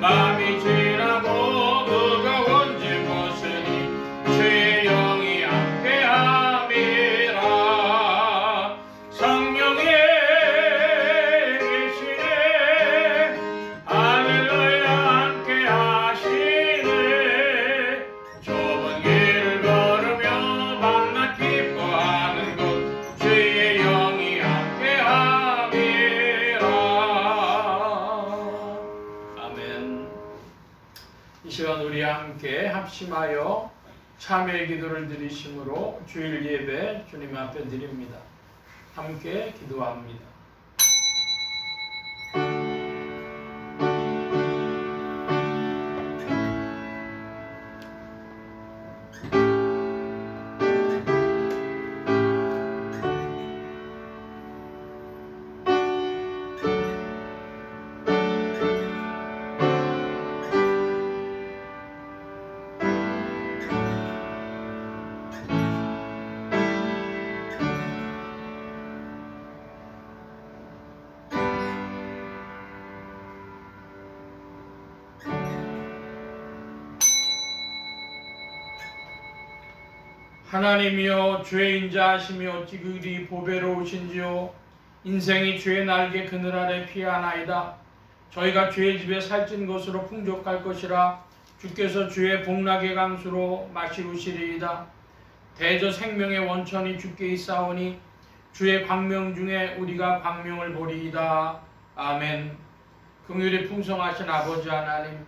밤이 지나고 무거운 짐 벗으니 주의 영이 함께함이라. 성령이 계시네. 할렐루야 함께하시네. 좁은 길을 걸으며 밤낮 기뻐하는 곳 주의 영이 함께함이라. 아멘. 이 시간 우리 함께 합심하여 참여의 기도를 드리심으로 주일 예배 주님 앞에 드립니다. 함께 기도합니다. 하나님이여 주의 인자하심이 어찌 그리 보배로우신지요. 인생이 주의 날개 그늘 아래 피하나이다. 저희가 주의 집에 살찐 것으로 풍족할 것이라. 주께서 주의 복락의 강수로 마시우시리이다. 대저 생명의 원천이 주께 있사오니 주의 광명 중에 우리가 광명을 보리이다. 아멘. 긍휼이 풍성하신 아버지 하나님,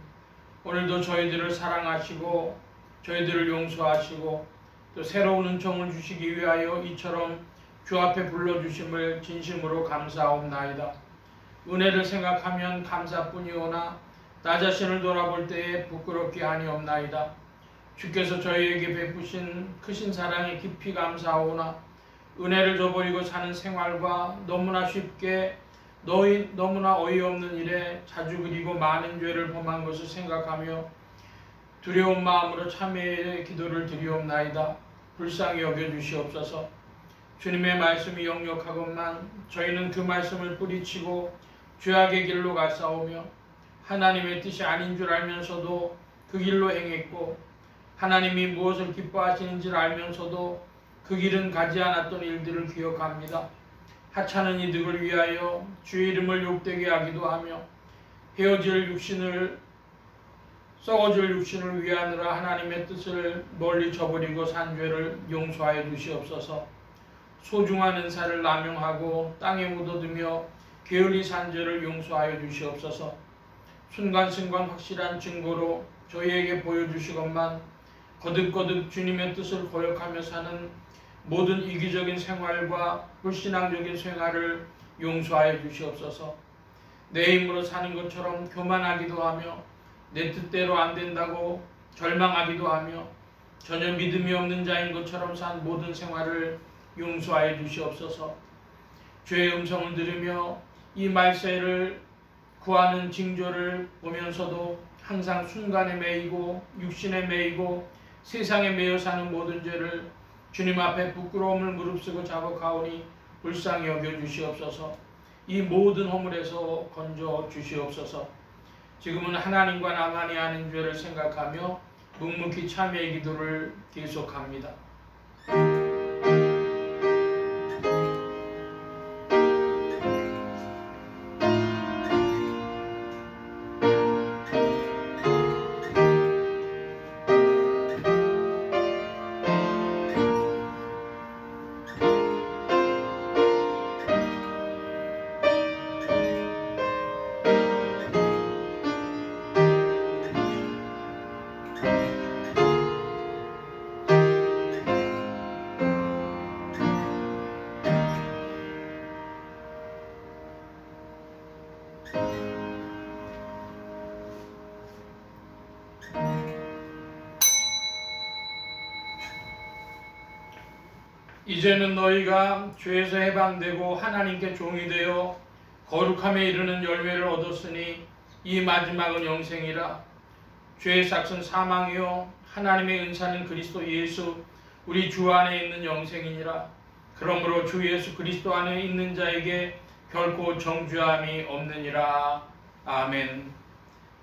오늘도 저희들을 사랑하시고 저희들을 용서하시고 또 새로운 은총을 주시기 위하여 이처럼 주 앞에 불러주심을 진심으로 감사하옵나이다. 은혜를 생각하면 감사뿐이오나 나 자신을 돌아볼 때에 부끄럽게 하니옵나이다. 주께서 저희에게 베푸신 크신 사랑에 깊이 감사하오나 은혜를 저버리고 사는 생활과 너무나 쉽게 너무나 어이없는 일에 자주 그리고 많은 죄를 범한 것을 생각하며 두려운 마음으로 참회의 기도를 드리옵나이다. 불쌍히 여겨주시옵소서. 주님의 말씀이 역력하건만 저희는 그 말씀을 뿌리치고 죄악의 길로 가싸우며 하나님의 뜻이 아닌 줄 알면서도 그 길로 행했고 하나님이 무엇을 기뻐하시는지를 알면서도 그 길은 가지 않았던 일들을 기억합니다. 하찮은 이득을 위하여 주의 이름을 욕되게 하기도 하며 썩어질 육신을 위하느라 하나님의 뜻을 멀리 저버리고 산 죄를 용서하여 주시옵소서. 소중한 은사를 남용하고 땅에 묻어두며 게을리 산 죄를 용서하여 주시옵소서. 순간순간 확실한 증거로 저희에게 보여주시건만 거듭거듭 주님의 뜻을 거역하며 사는 모든 이기적인 생활과 불신앙적인 생활을 용서하여 주시옵소서. 내 힘으로 사는 것처럼 교만하기도 하며 내 뜻대로 안 된다고 절망하기도 하며 전혀 믿음이 없는 자인 것처럼 산 모든 생활을 용서하여 주시옵소서. 죄의 음성을 들으며 이 말세를 구하는 징조를 보면서도 항상 순간에 매이고 육신에 매이고 세상에 매여 사는 모든 죄를 주님 앞에 부끄러움을 무릅쓰고 자복하오니 불쌍히 여겨 주시옵소서. 이 모든 허물에서 건져 주시옵소서. 지금은 하나님과 나만이 하는 죄를 생각하며 묵묵히 참회의 기도를 계속합니다. 이제는 너희가 죄에서 해방되고 하나님께 종이 되어 거룩함에 이르는 열매를 얻었으니 이 마지막은 영생이라. 죄의 삭은 사망이요 하나님의 은사는 그리스도 예수 우리 주 안에 있는 영생이니라. 그러므로 주 예수 그리스도 안에 있는 자에게 결코 정죄함이 없느니라. 아멘.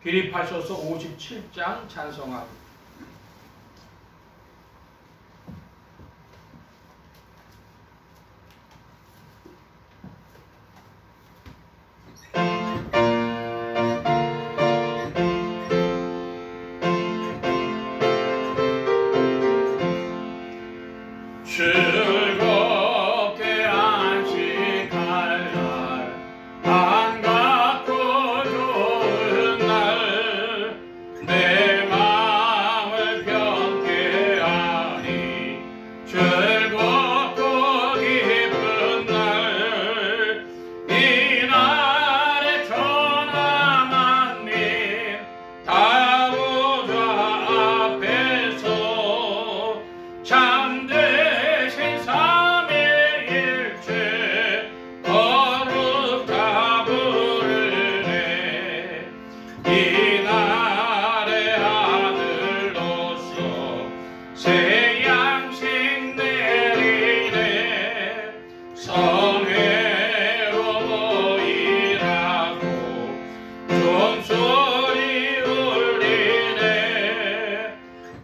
기립하셔서 57장 찬송합니다. 즐겁게 안식할 날 반갑고 좋은 날 내 마음을 편케 하니 즐겁고 기쁜 날 이 날에 천하 만민 다 보좌 앞에서 참되신 삼위일체 거룩다 부르네. 이 날의 아들로서 새 양식 내리네. 성회로 모이라고 종소리 울리네.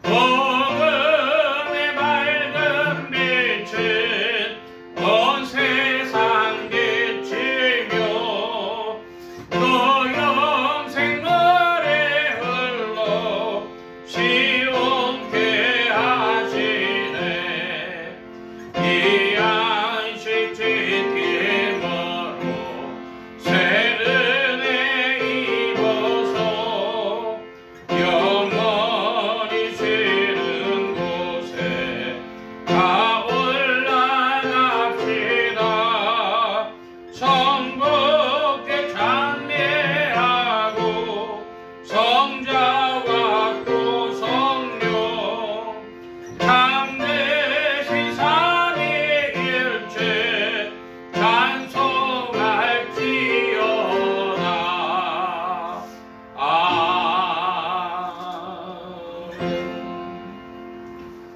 복음의 밝은 빛은 온 세상 비치며 또 영생 노래 흘러 시온케 하시네. 이 안식 지킴으로 새 은혜 입어서 영원히 쉬는 곳에 다 올라갑시다. 성부께 찬미하고 성자와 또 성령 참되신 삼위일체 찬송할지어다. 아멘.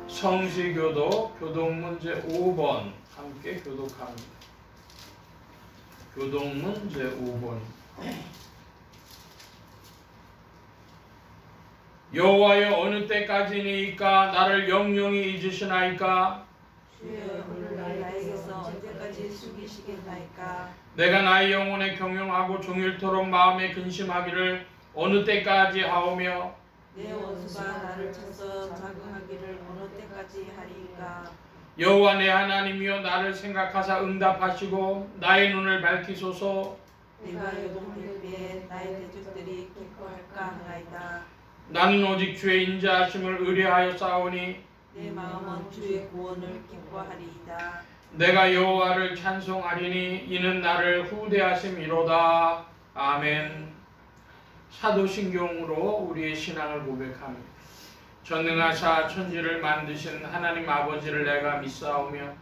성시교도 교동문제 5번 함께 교독합니다. 교동문제 5번. 여호와여, 어느 때까지니까 나를 영영히 잊으시나이까? 주여, 오늘 나에게서 언제까지 숙이시겠나이까? 내가 나의 영혼에 경영하고 종일토록 마음에 근심하기를 어느 때까지 하오며 내 원수가 나를 쳐서 자극하기를 어느 때까지 하리이까? 여호와 내 하나님이여, 나를 생각하사 응답하시고 나의 눈을 밝히소서. 내가 요동할 때에 나의 대적들이 기뻐할까 하나이다. 나는 오직 주의 인자하심을 의뢰하여 싸우니 내 마음은 주의 구원을 기뻐하리이다. 내가 여호와를 찬송하리니 이는 나를 후대하심이로다. 아멘. 사도신경으로 우리의 신앙을 고백합니다. 전능하사 천지를 만드신 하나님 아버지를 내가 믿사오며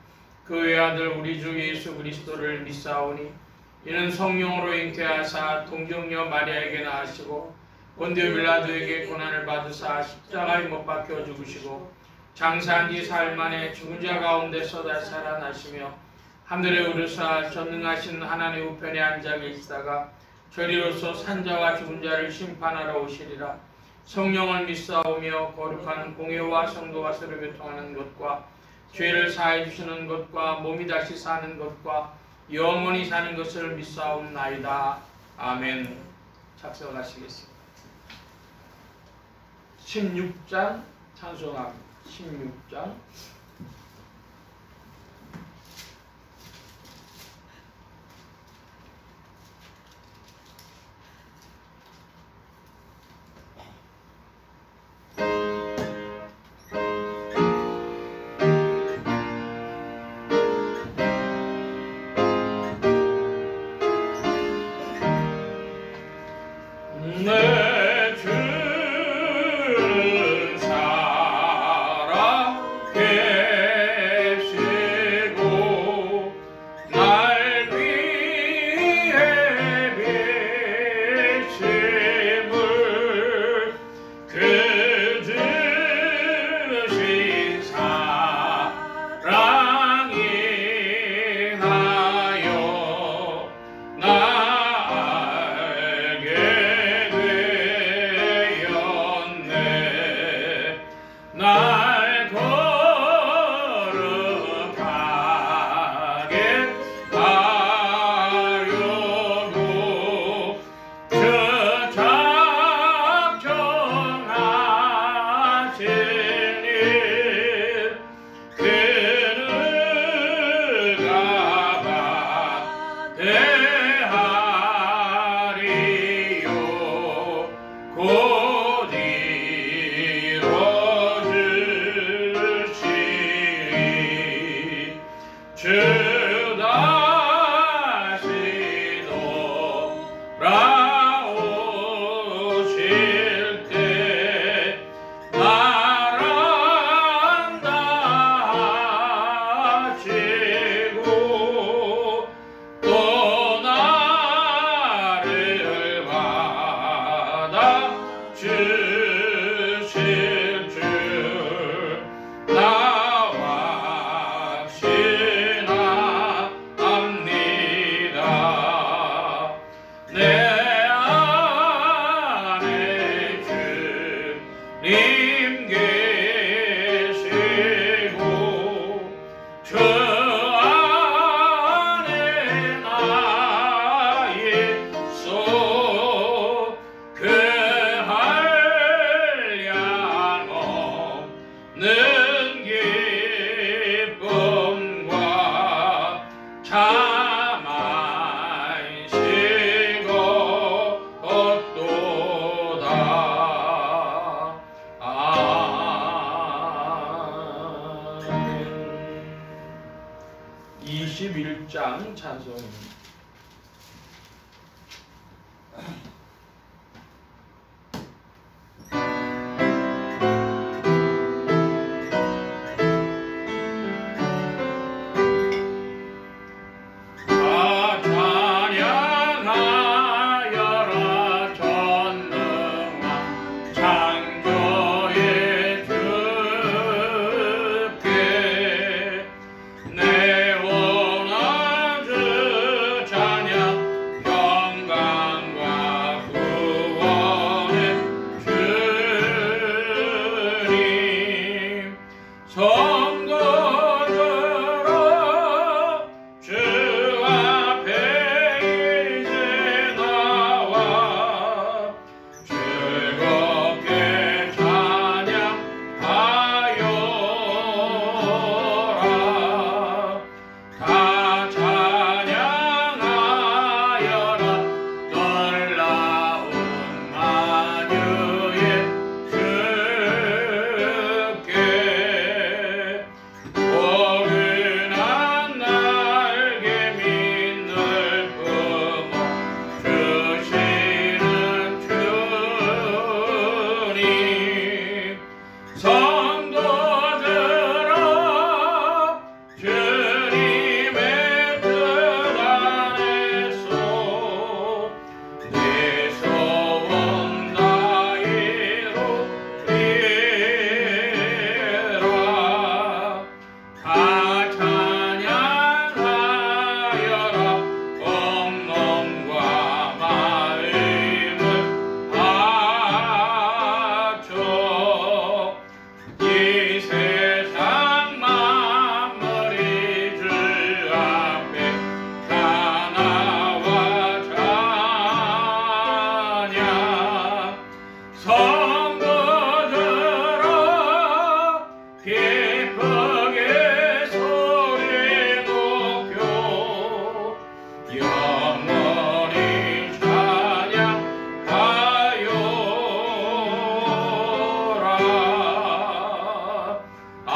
그 외아들 우리 주 예수 그리스도를 믿사오니 이는 성령으로 잉태하사 동정녀 마리아에게 낳으시고 본디오 빌라도에게 고난을 받으사 십자가에 못 박혀 죽으시고 장사한 지 사흘 만에 죽은 자 가운데서 다시 살아나시며 하늘에 오르사 전능하신 하나님 우편에 앉아 계시다가 저리로서 산자와 죽은 자를 심판하러 오시리라. 성령을 믿사오며 거룩한 공회와 성도와 서로 교통하는 것과 죄를 사해 주시는 것과 몸이 다시 사는 것과 영원히 사는 것을 믿사옵나이다. 아멘. 작성하시겠습니다. 16장 찬송합니다. 16장. 내 주는 사랑께 주실 줄 나와 신앙합니다. 내 안에 주님 계시고 주 안에 나 있어 그 한량 없는 기쁨과 참 안식었도다. 아멘. 21장 찬송입니다. 다 찬양하여라 전능한 창조의 주께 내 원한 주 찬양 영광과 구원의 주님 성도들아 주 앞에 이제 나와 즐겁게 찬양하여라. 다 찬양하여라 놀라운 만유의 주께 포근한 날개 빛을 뿜어 주시는 주님 성도들아 주님의 뜻 안에서 내 소원 다 이루리라. 다 찬양하여라 온몸과 마음을 바쳐 이 세상 만물이 주 앞에 다 나와 찬양 성도들아 기쁘게 소리 높여 영원히 찬양하여라. 아멘.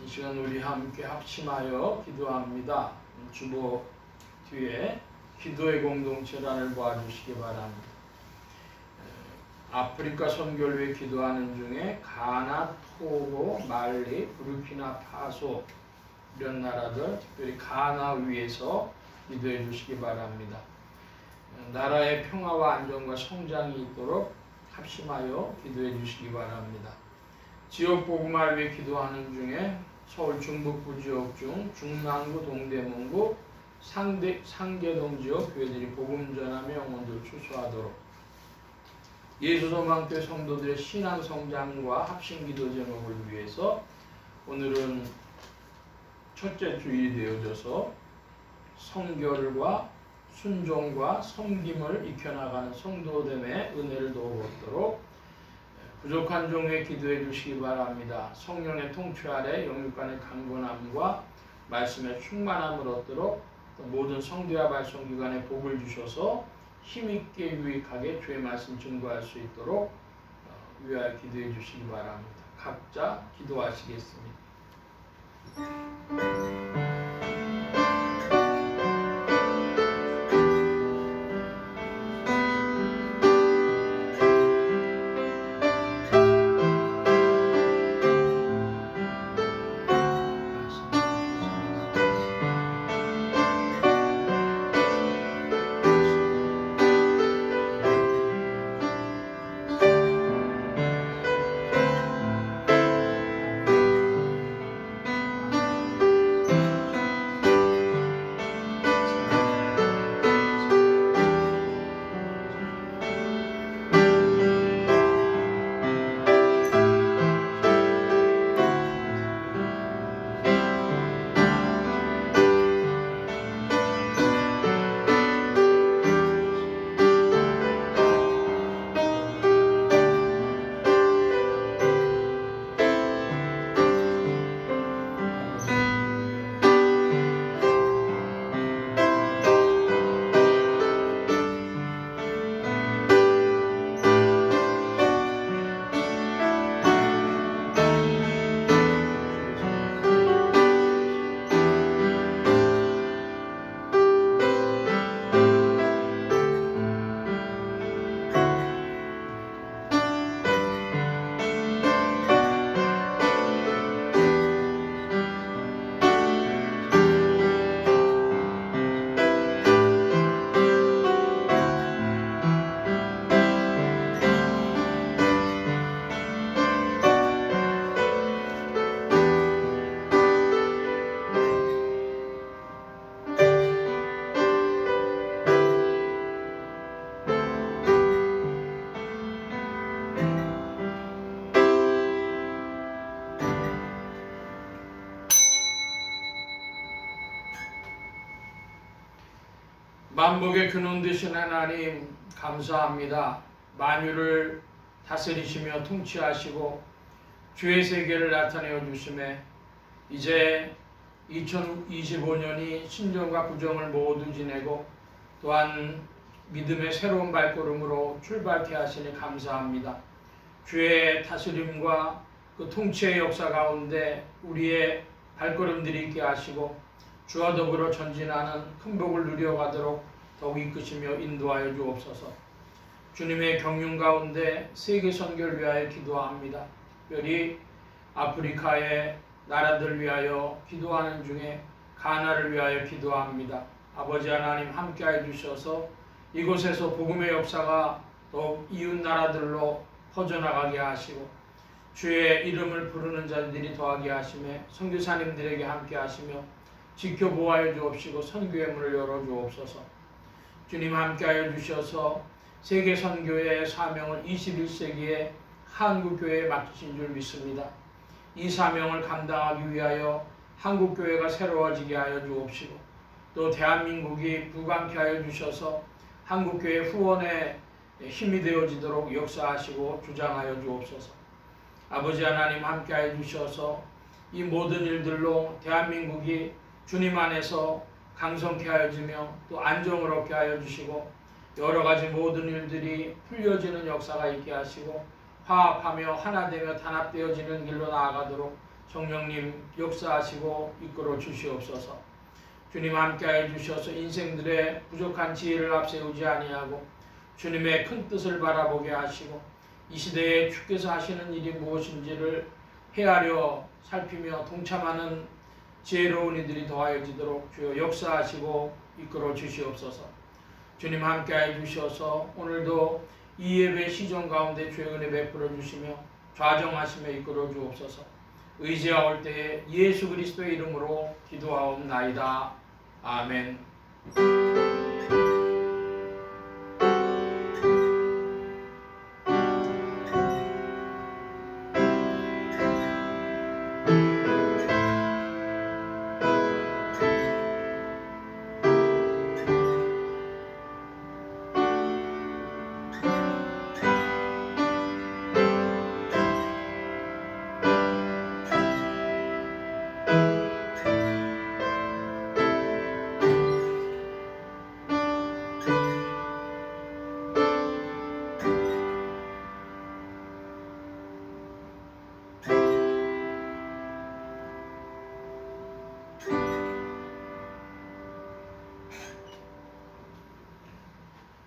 이 시간 우리 함께 합심하여 기도합니다. 주보 뒤에 기도의 공동체란을 보아주시기 바랍니다. 아프리카 선교를 위해 기도하는 중에 가나, 토고, 말리, 부르키나 파소 이런 나라들, 특별히 가나 위해서 기도해 주시기 바랍니다. 나라의 평화와 안정과 성장이 있도록 합심하여 기도해 주시기 바랍니다. 지역 복음화를 위해 기도하는 중에 서울 중북부 지역 중 중랑구, 동대문구, 상계동 지역 교회들이 복음 전하며 영혼들 추수하도록 예수소망교회 성도들의 신앙 성장과 합심 기도 제목을 위해서 오늘은 첫째 주일이 되어져서 성결과 순종과 섬김을 익혀나가는 성도됨의 은혜를 도우도록 부족한 종에 기도해 주시기 바랍니다. 성령의 통치 아래 영육간의 강건함과 말씀의 충만함을 얻도록 모든 성도와 발송기관에 복을 주셔서 힘있게 유익하게 주의 말씀 증거할 수 있도록 위하여 기도해 주시기 바랍니다. 각자 기도하시겠습니다. 만복의 근원 되신 하나님 감사합니다. 만유를 다스리시며 통치하시고 주의 세계를 나타내어 주심에 이제 2025년이 신정과 부정을 모두 지내고 또한 믿음의 새로운 발걸음으로 출발케 하시니 감사합니다. 주의 다스림과 그 통치의 역사 가운데 우리의 발걸음들이 있게 하시고 주와 더불어 전진하는 큰 복을 누려가도록 더욱 이끄시며 인도하여 주옵소서. 주님의 경륜 가운데 세계 선교를 위하여 기도합니다. 특별히 아프리카의 나라들 위하여 기도하는 중에 가나를 위하여 기도합니다. 아버지 하나님 함께하여 주셔서 이곳에서 복음의 역사가 더욱 이웃 나라들로 퍼져나가게 하시고 주의 이름을 부르는 자들이 더하게 하시며 선교사님들에게 함께 하시며 지켜보아여 주옵시고 선교의 문을 열어 주옵소서. 주님 함께하여 주셔서 세계 선교의 사명을 21세기에 한국교회에 맡기신 줄 믿습니다. 이 사명을 감당하기 위하여 한국교회가 새로워지게 하여 주옵시고 또 대한민국이 부강케 하여 주셔서 한국교회 후원에 힘이 되어지도록 역사하시고 주장하여 주옵소서. 아버지 하나님 함께하여 주셔서 이 모든 일들로 대한민국이 주님 안에서 강성케 하여지며 또 안정을 얻게 하여 주시고 여러가지 모든 일들이 풀려지는 역사가 있게 하시고 화합하며 하나되며 단합되어지는 길로 나아가도록 성령님 역사하시고 이끌어 주시옵소서. 주님 함께하여 주셔서 인생들의 부족한 지혜를 앞세우지 아니하고 주님의 큰 뜻을 바라보게 하시고 이 시대에 주께서 하시는 일이 무엇인지를 헤아려 살피며 동참하는 지혜로운 이들이 더하여지도록 주여 역사하시고 이끌어 주시옵소서. 주님 함께하여 주셔서 오늘도 이 예배 시정 가운데 주의 은혜 베풀어 주시며 좌정하시며 이끌어 주옵소서. 의지하올 때에 예수 그리스도의 이름으로 기도하옵나이다. 아멘.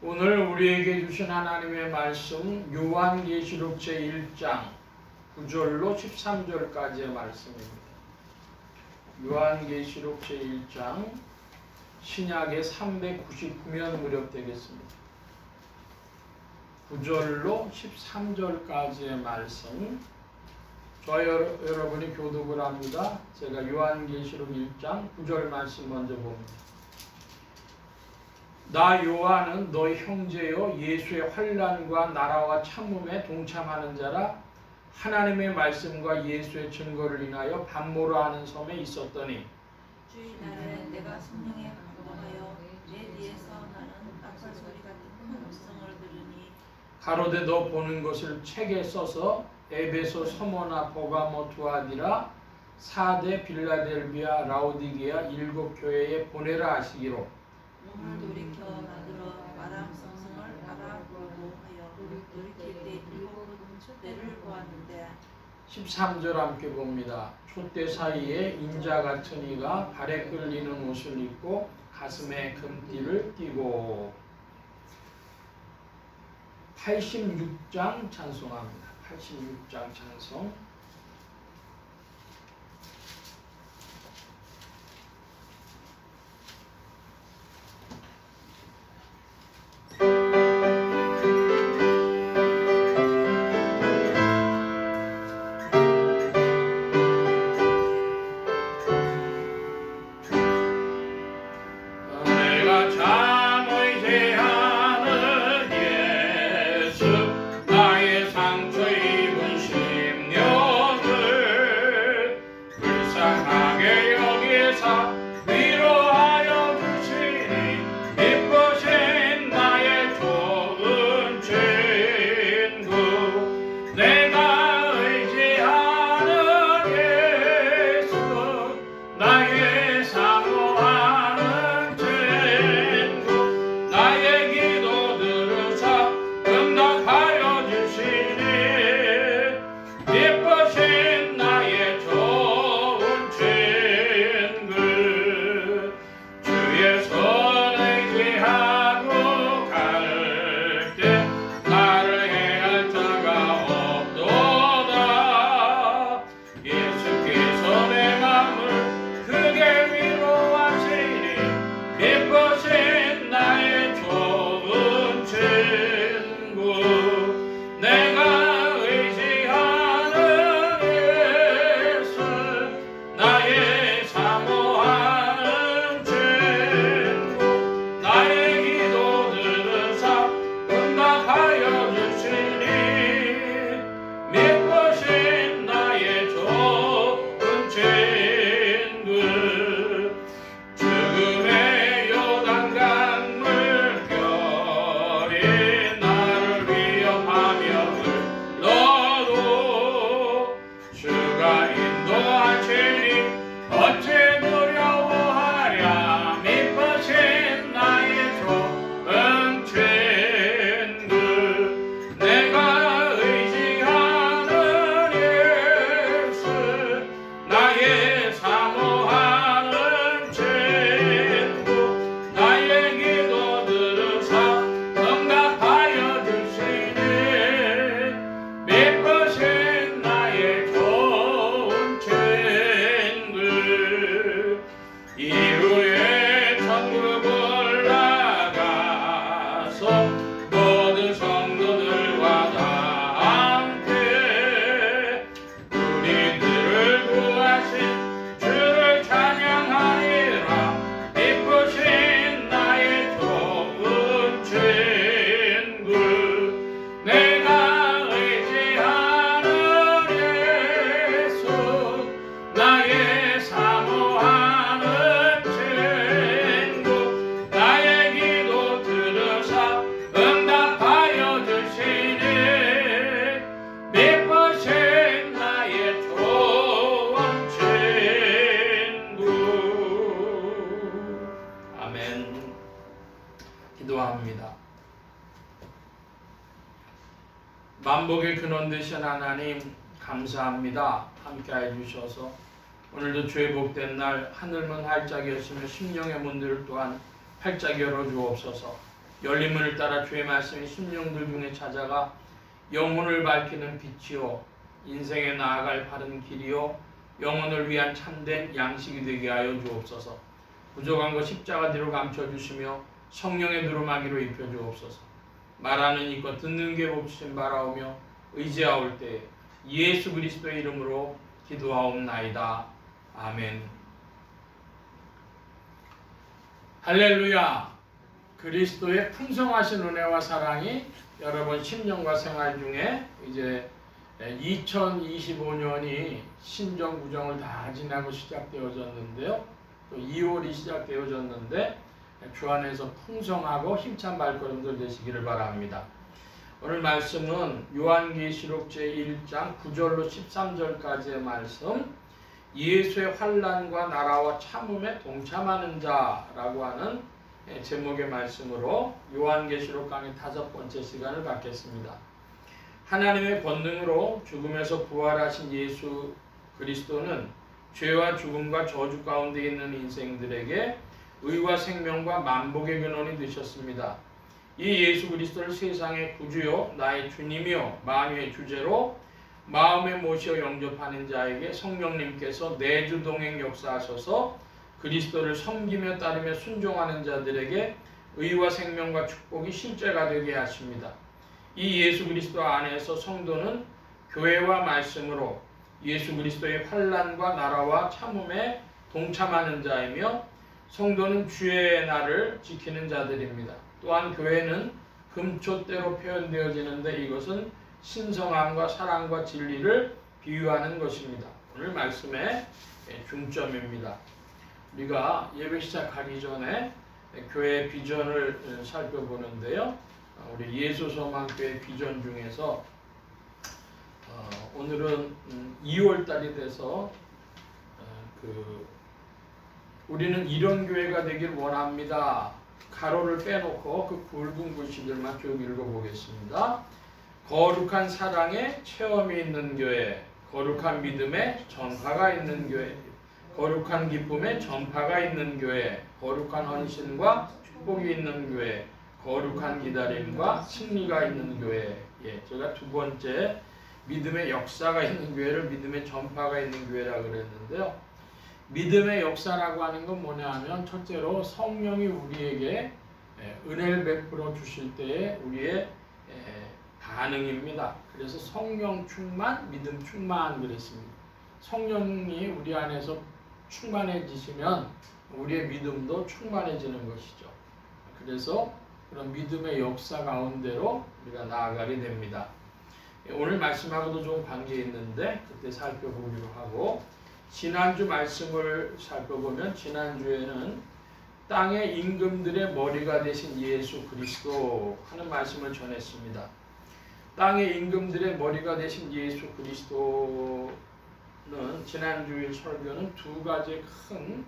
오늘 우리에게 주신 하나님의 말씀 요한계시록 제1장 9절로 13절까지의 말씀입니다. 요한계시록 제1장 신약의 399면 무렵 되겠습니다. 9절로 13절까지의 말씀 저와 여러분이 교독을 합니다. 제가 요한계시록 1장 9절 말씀 먼저 봅니다. 나 요한은 너희 형제여 예수의 환난과 나라와 참음에 동참하는 자라 하나님의 말씀과 예수의 증거를 인하여 반모라 하는 섬에 있었더니 주의 날에 내가 성령에 감동하여 내 뒤에서 나는 낙타 소리 같은 큰 음성을 들으니 가로되 너 보는 것을 책에 써서 에베소, 서모나, 버가모, 두아디라, 사대, 빌라델비아, 라오디게아 7교회에 보내라 하시기로 몸을 돌이켜 만들어 마람 성성을 알아보고 하여 돌이킬 때 7번 촛대를 보았는데 13절 함께 봅니다. 촛대 사이에 인자 같은 이가 발에 끌리는 옷을 입고 가슴에 금띠를 띠고 86장 찬송합니다. 86장 찬송 상처 입은 심령 기도합니다. 만복의 근원 되신 하나님 감사합니다. 함께해 주셔서 오늘도 주의 복된 날 하늘문 활짝 여시며 심령의 문들을 또한 활짝 열어주옵소서. 열린 문을 따라 주의 말씀이 심령들 중에 찾아가 영혼을 밝히는 빛이요 인생에 나아갈 바른 길이요 영혼을 위한 참된 양식이 되게 하여 주옵소서. 부족한 것 십자가 뒤로 감춰주시며 성령의 두루마기로 입혀주옵소서. 말하는 이과 듣는 귀에 봅주심 바라오며 의지하올 때 예수 그리스도의 이름으로 기도하옵나이다. 아멘. 할렐루야. 그리스도의 풍성하신 은혜와 사랑이 여러분 심령과 생활 중에 이제 2025년이 신정 구정을 다 지나고 시작되어졌는데요. 또 2월이 시작되어졌는데 주 안에서 풍성하고 힘찬 발걸음들 되시기를 바랍니다. 오늘 말씀은 요한계시록 제1장 9절로 13절까지의 말씀, 예수의 환난과 나라와 참음에 동참하는 자라고 하는 제목의 말씀으로 요한계시록 강의 5번째 시간을 갖겠습니다. 하나님의 권능으로 죽음에서 부활하신 예수 그리스도는 죄와 죽음과 저주 가운데 있는 인생들에게 의와 생명과 만복의 근원이 되셨습니다. 이 예수 그리스도를 세상의 구주요 나의 주님이요 만유의 주제로 마음에 모시어 영접하는 자에게 성령님께서 내주 동행 역사하셔서 그리스도를 섬기며 따르며 순종하는 자들에게 의와 생명과 축복이 실제가 되게 하십니다. 이 예수 그리스도 안에서 성도는 교회와 말씀으로 예수 그리스도의 환난과 나라와 참음에 동참하는 자이며 성도는 주의 날을 지키는 자들입니다. 또한 교회는 금촛대로 표현되어지는데 이것은 신성함과 사랑과 진리를 비유하는 것입니다. 오늘 말씀의 중점입니다. 우리가 예배 시작하기 전에 교회 비전을 살펴보는데요. 우리 예수소망교회 비전 중에서 오늘은 2월달이 돼서 우리는 이런 교회가 되길 원합니다. 가로를 빼놓고 그 굵은 글씨들만 쭉 읽어보겠습니다. 거룩한 사랑에 체험이 있는 교회, 거룩한 믿음에 전파가 있는 교회, 거룩한 기쁨에 전파가 있는 교회, 거룩한 헌신과 축복이 있는 교회, 거룩한 기다림과 승리가 있는 교회. 제가 두 번째 믿음의 역사가 있는 교회를 믿음의 전파가 있는 교회라고 그랬는데요. 믿음의 역사라고 하는 건 뭐냐 하면 첫째로 성령이 우리에게 은혜를 베풀어 주실 때의 우리의 반응입니다. 그래서 성령 충만, 믿음 충만 그랬습니다. 성령이 우리 안에서 충만해지시면 우리의 믿음도 충만해지는 것이죠. 그래서 그런 믿음의 역사 가운데로 우리가 나아가게 됩니다. 오늘 말씀하고도 좀 관계 있는데 그때 살펴보기로 하고, 지난주 말씀을 살펴보면 지난주에는 땅의 임금들의 머리가 되신 예수 그리스도 하는 말씀을 전했습니다. 땅의 임금들의 머리가 되신 예수 그리스도는 지난주의 설교는 두 가지 큰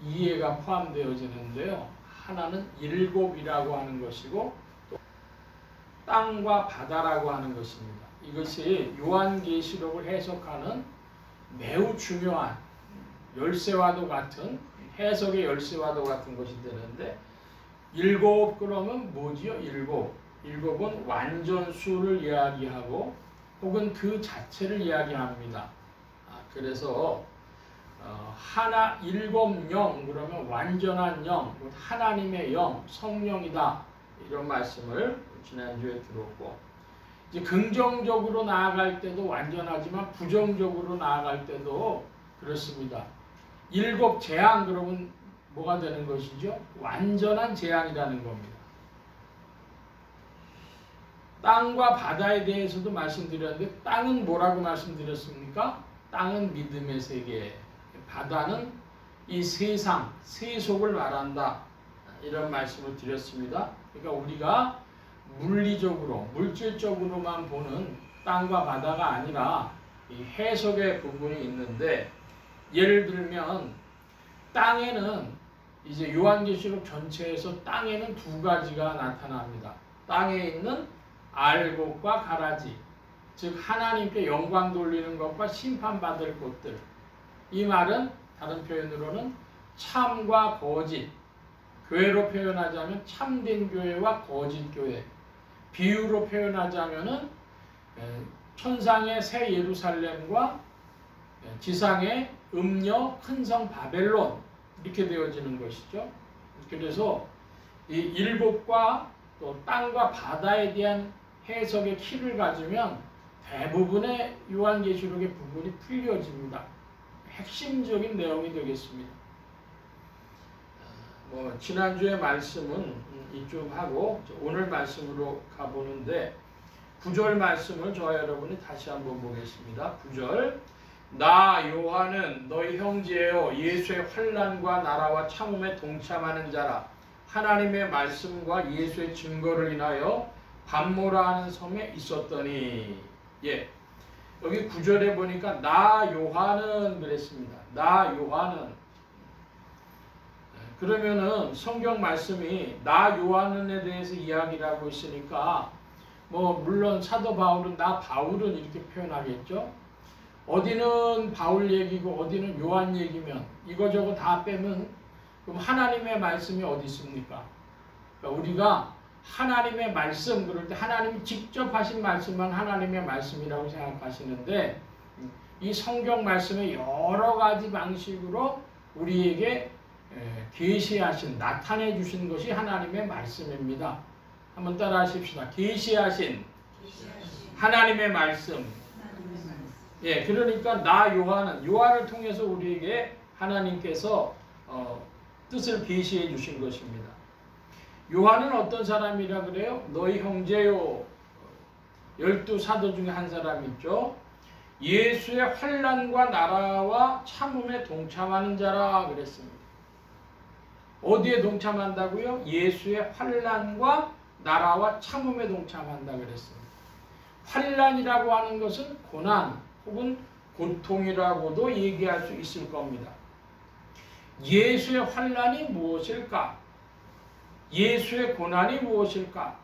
이해가 포함되어지는데요. 하나는 일곱이라고 하는 것이고 또 땅과 바다라고 하는 것입니다. 이것이 요한계시록을 해석하는 매우 중요한 열쇠와도 같은 해석의 열쇠와도 같은 것이 되는데, 일곱 그러면 뭐지요? 일곱은 완전수를 이야기하고 혹은 그 자체를 이야기합니다. 그래서 하나 일곱 영 그러면 완전한 영, 하나님의 영, 성령이다 이런 말씀을 지난주에 들었고, 이제 긍정적으로 나아갈 때도 완전하지만 부정적으로 나아갈 때도 그렇습니다. 일곱 재앙 그러면 뭐가 되는 것이죠? 완전한 재앙이라는 겁니다. 땅과 바다에 대해서도 말씀드렸는데 땅은 뭐라고 말씀드렸습니까? 땅은 믿음의 세계, 바다는 이 세상, 세속을 말한다 이런 말씀을 드렸습니다. 그러니까 우리가 물리적으로, 물질적으로만 보는 땅과 바다가 아니라 이 해석의 부분이 있는데, 예를 들면 땅에는 이제 요한계시록 전체에서 땅에는 두 가지가 나타납니다. 땅에 있는 알곡과 가라지, 즉 하나님께 영광 돌리는 것과 심판받을 곳들. 이 말은 다른 표현으로는 참과 거짓, 교회로 표현하자면 참된 교회와 거짓 교회, 비유로 표현하자면은 천상의 새 예루살렘과 지상의 음녀 큰 성 바벨론, 이렇게 되어지는 것이죠. 그래서 이 일곱과 또 땅과 바다에 대한 해석의 키를 가지면 대부분의 요한계시록의 부분이 풀려집니다. 핵심적인 내용이 되겠습니다. 지난주의 말씀은 이쪽 하고 오늘 말씀으로 가보는데 9절 말씀을 저와 여러분이 다시 한번 보겠습니다. 9절. 나 요한은 너희 형제여 예수의 환난과 나라와 참음에 동참하는 자라. 하나님의 말씀과 예수의 증거를 인하여 반모라 하는 섬에 있었더니. 예, 여기 9절에 보니까 나 요한은 그랬습니다. 나 요한은. 그러면은 성경 말씀이 나 요한은에 대해서 이야기를 하고 있으니까 물론 사도 바울은 나 바울은 이렇게 표현하겠죠. 어디는 바울 얘기고 어디는 요한 얘기면 이거저거 다 빼면 그럼 하나님의 말씀이 어디 있습니까? 그러니까 우리가 하나님의 말씀 그럴 때 하나님이 직접 하신 말씀만 하나님의 말씀이라고 생각하시는데 이 성경 말씀의 여러 가지 방식으로 우리에게 계시하신 나타내 주신 것이 하나님의 말씀입니다. 한번 따라 하십시다. 계시하신 하나님의 말씀. 예, 그러니까 나 요한을 통해서 우리에게 하나님께서 뜻을 계시해 주신 것입니다. 요한은 어떤 사람이라 그래요? 너희 형제요. 12사도 중에 한 사람 있죠. 예수의 환난과 나라와 참음에 동참하는 자라 그랬습니다. 어디에 동참한다고요? 예수의 환난과 나라와 참음에 동참한다 그랬습니다. 환난이라고 하는 것은 고난 혹은 고통이라고도 얘기할 수 있을 겁니다. 예수의 환난이 무엇일까? 예수의 고난이 무엇일까?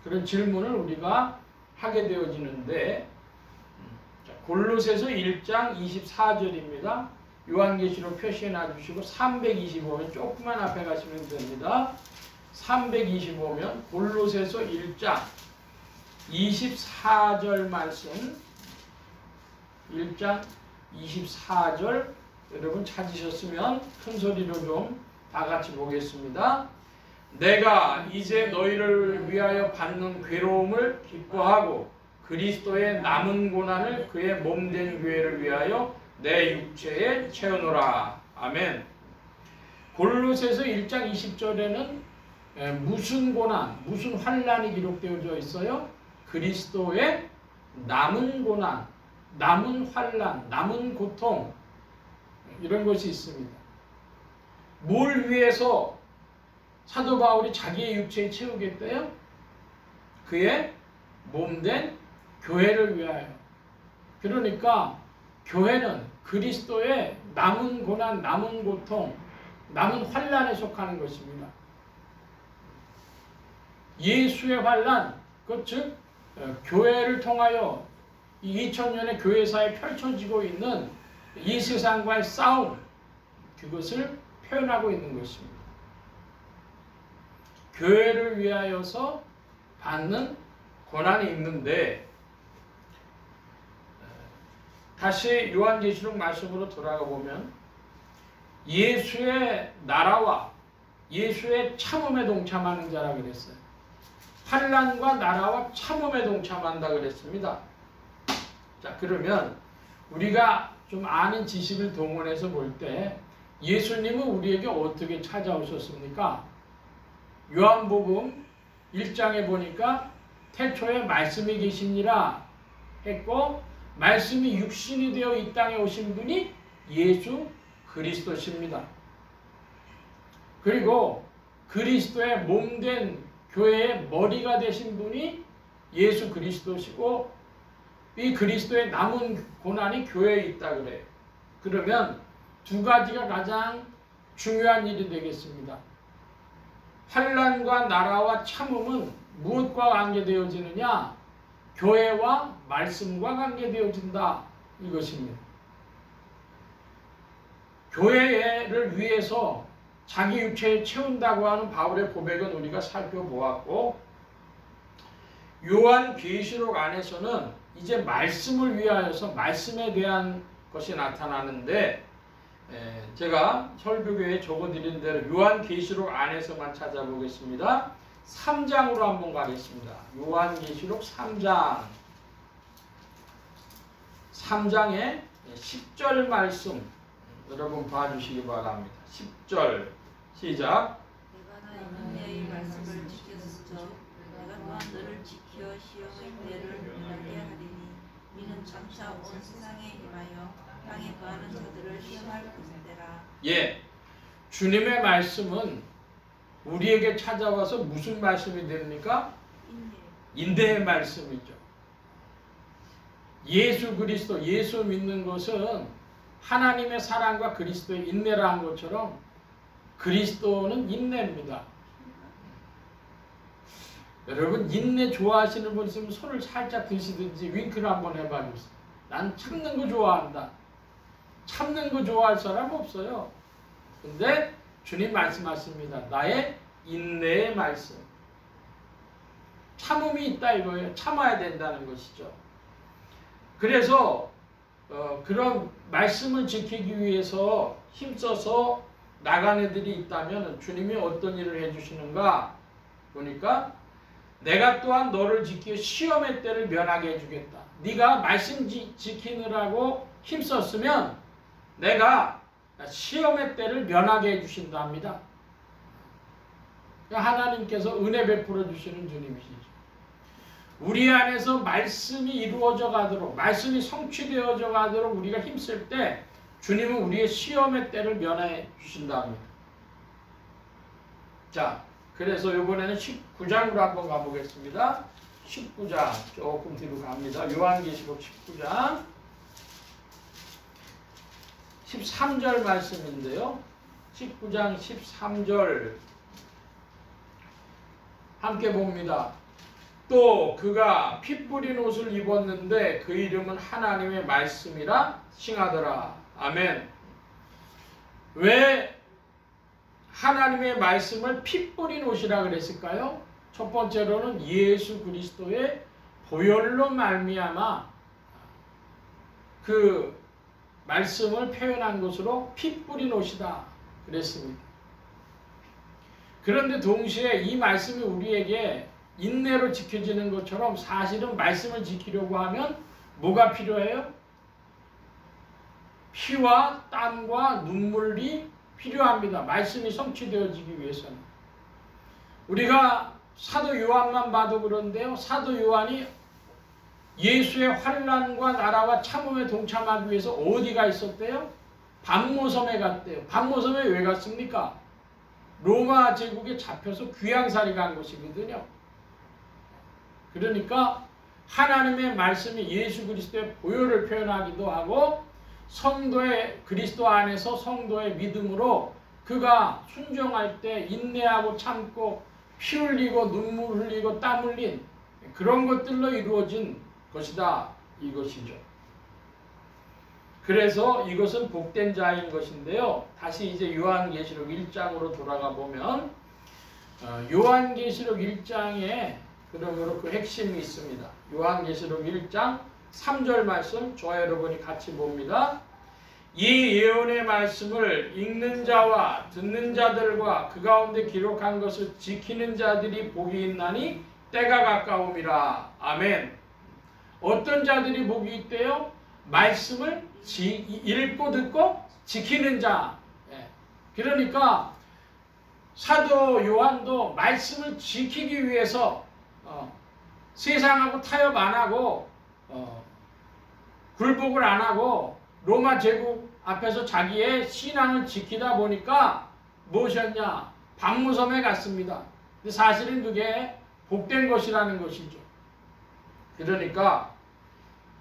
그런 질문을 우리가 하게 되어지는데 골로새서 1장 24절입니다. 요한계시록 표시해 놔주시고 325면 조금만 앞에 가시면 됩니다. 325면 골로새서 1장 24절 말씀 1장 24절 여러분 찾으셨으면 큰 소리로 좀 다 같이 보겠습니다. 내가 이제 너희를 위하여 받는 괴로움을 기뻐하고 그리스도의 남은 고난을 그의 몸된 교회를 위하여 내 육체에 채우노라. 아멘. 골로새서 1장 20절에는 무슨 고난, 무슨 환난이 기록되어져 있어요? 그리스도의 남은 고난, 남은 환난, 남은 고통 이런 것이 있습니다. 뭘 위해서 사도 바울이 자기의 육체에 채우겠대요? 그의 몸된 교회를 위하여. 그러니까 교회는 그리스도의 남은 고난, 남은 고통, 남은 환난에 속하는 것입니다. 예수의 환난, 즉 교회를 통하여 이 2000년의 교회사에 펼쳐지고 있는 이 세상과의 싸움, 그것을 표현하고 있는 것입니다. 교회를 위하여서 받는 고난이 있는데 다시 요한계시록 말씀으로 돌아가 보면 예수의 나라와 예수의 참음에 동참하는 자라 그랬어요. 환난과 나라와 참음에 동참한다 그랬습니다. 자, 그러면 우리가 좀 아는 지식을 동원해서 볼 때 예수님은 우리에게 어떻게 찾아오셨습니까? 요한복음 1장에 보니까 태초에 말씀이 계시니라 했고 말씀이 육신이 되어 이 땅에 오신 분이 예수 그리스도십니다. 그리고 그리스도의 몸된 교회의 머리가 되신 분이 예수 그리스도시고 이 그리스도의 남은 고난이 교회에 있다 그래요. 그러면 두 가지가 가장 중요한 일이 되겠습니다. 환난과 나라와 참음은 무엇과 관계되어지느냐? 교회와 말씀과 관계되어진다. 이것입니다. 교회를 위해서 자기 육체에 채운다고 하는 바울의 고백은 우리가 살펴보았고, 요한계시록 안에서는 이제 말씀을 위하여서 말씀에 대한 것이 나타나는데, 제가 설교교에 적어드린 대로 요한계시록 안에서만 찾아보겠습니다. 3장으로 한번 가겠습니다. 요한계시록 3장의 10절 말씀 여러분 봐주시기 바랍니다. 10절 시작. 내가 너의 말씀을 지켰으므로 내가 또한 너를 지켜 시험의 때를 면하게 하리니 이는 장차 온 세상에 임하여 땅에 거하는 자들을 시험할 것이라. 예, 주님의 말씀은 우리에게 찾아와서 무슨 말씀이 됩니까? 인내의 말씀이죠. 예수 그리스도, 예수 믿는 것은 하나님의 사랑과 그리스도의 인내를 한 것처럼 그리스도는 인내입니다. 여러분, 인내 좋아하시는 분 있으면 손을 살짝 드시든지 윙크를 한번 해봐 주세요. 난 참는 거 좋아한다. 참는 거 좋아할 사람 없어요. 근데 주님 말씀하십니다. 나의 인내의 말씀. 참음이 있다 이거예요. 참아야 된다는 것이죠. 그래서 그런 말씀을 지키기 위해서 힘써서 나간 애들이 있다면 주님이 어떤 일을 해주시는가 보니까, 내가 또한 너를 지켜 시험의 때를 면하게 해주겠다. 네가 말씀 지키느라고 힘썼으면 내가 시험의 때를 면하게 해주신다 합니다. 하나님께서 은혜 베풀어 주시는 주님이시죠. 우리 안에서 말씀이 이루어져 가도록, 말씀이 성취되어져 가도록 우리가 힘쓸 때 주님은 우리의 시험의 때를 면해 주신다 합니다. 자, 그래서 이번에는 19장으로 한번 가보겠습니다. 19장 조금 뒤로 갑니다. 요한계시록 19장 13절 말씀인데요. 19장 13절 함께 봅니다. 또 그가 피 뿌린 옷을 입었는데 그 이름은 하나님의 말씀이라 칭하더라. 아멘. 왜 하나님의 말씀을 피 뿌린 옷이라 그랬을까요? 첫 번째로는 예수 그리스도의 보혈로 말미암아 그 말씀을 표현한 것으로 피 뿌린 옷이다 그랬습니다. 그런데 동시에 이 말씀이 우리에게 인내로 지켜지는 것처럼 사실은 말씀을 지키려고 하면 뭐가 필요해요? 피와 땀과 눈물이 필요합니다. 말씀이 성취되어지기 위해서는. 우리가 사도 요한만 봐도 그런데요. 사도 요한이 예수의 환난과 나라와 참음에 동참하기 위해서 어디가 있었대요? 밤모섬에 갔대요. 밤모섬에 왜 갔습니까? 로마 제국에 잡혀서 귀양살이 간 것이거든요. 그러니까 하나님의 말씀이 예수 그리스도의 보혈을 표현하기도 하고, 성도의 그리스도 안에서 성도의 믿음으로 그가 순종할 때 인내하고 참고 피 흘리고 눈물 흘리고 땀 흘린 그런 것들로 이루어진 것이다 이것이죠. 그래서 이것은 복된 자인 것인데요. 다시 이제 요한계시록 1장으로 돌아가 보면 요한계시록 1장에 그러므로 그 핵심이 있습니다. 요한계시록 1장 3절 말씀 저와 여러분이 같이 봅니다. 이 예언의 말씀을 읽는 자와 듣는 자들과 그 가운데 기록한 것을 지키는 자들이 복이 있나니 때가 가까움이라. 아멘. 어떤 자들이 복이 있대요? 말씀을 읽고 듣고 지키는 자. 그러니까 사도 요한도 말씀을 지키기 위해서 세상하고 타협 안 하고 굴복을 안 하고 로마 제국 앞에서 자기의 신앙을 지키다 보니까 무엇이었냐? 밤무섬에 갔습니다. 근데 사실은 그게 복된 것이라는 것이죠. 그러니까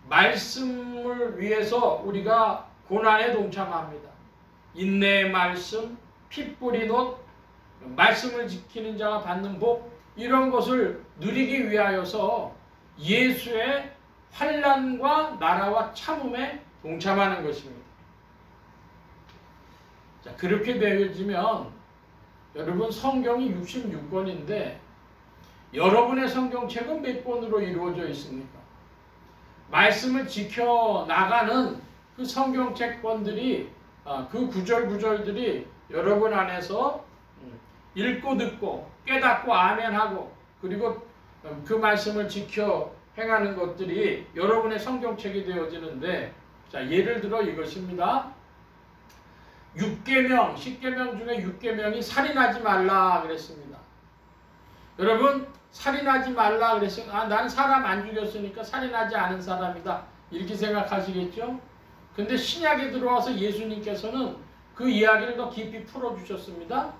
말씀을 위해서 우리가 고난에 동참합니다. 인내의 말씀, 피 뿌린 옷, 말씀을 지키는 자가 받는 복, 이런 것을 누리기 위하여서 예수의 환난과 나라와 참음에 동참하는 것입니다. 자, 그렇게 되어지면 여러분 성경이 66권인데 여러분의 성경책은 몇 권으로 이루어져 있습니까? 말씀을 지켜나가는 그 성경책권들이 그 구절들이 여러분 안에서 읽고 듣고 깨닫고 아멘하고 그리고 그 말씀을 지켜 행하는 것들이 여러분의 성경책이 되어지는데, 자, 예를 들어 이것입니다. 6계명, 10계명 중에 6계명이 살인하지 말라 그랬습니다. 여러분, 살인하지 말라 그랬으면 난 사람 안 죽였으니까 살인하지 않은 사람이다 이렇게 생각하시겠죠? 근데 신약에 들어와서 예수님께서는 그 이야기를 더 깊이 풀어주셨습니다.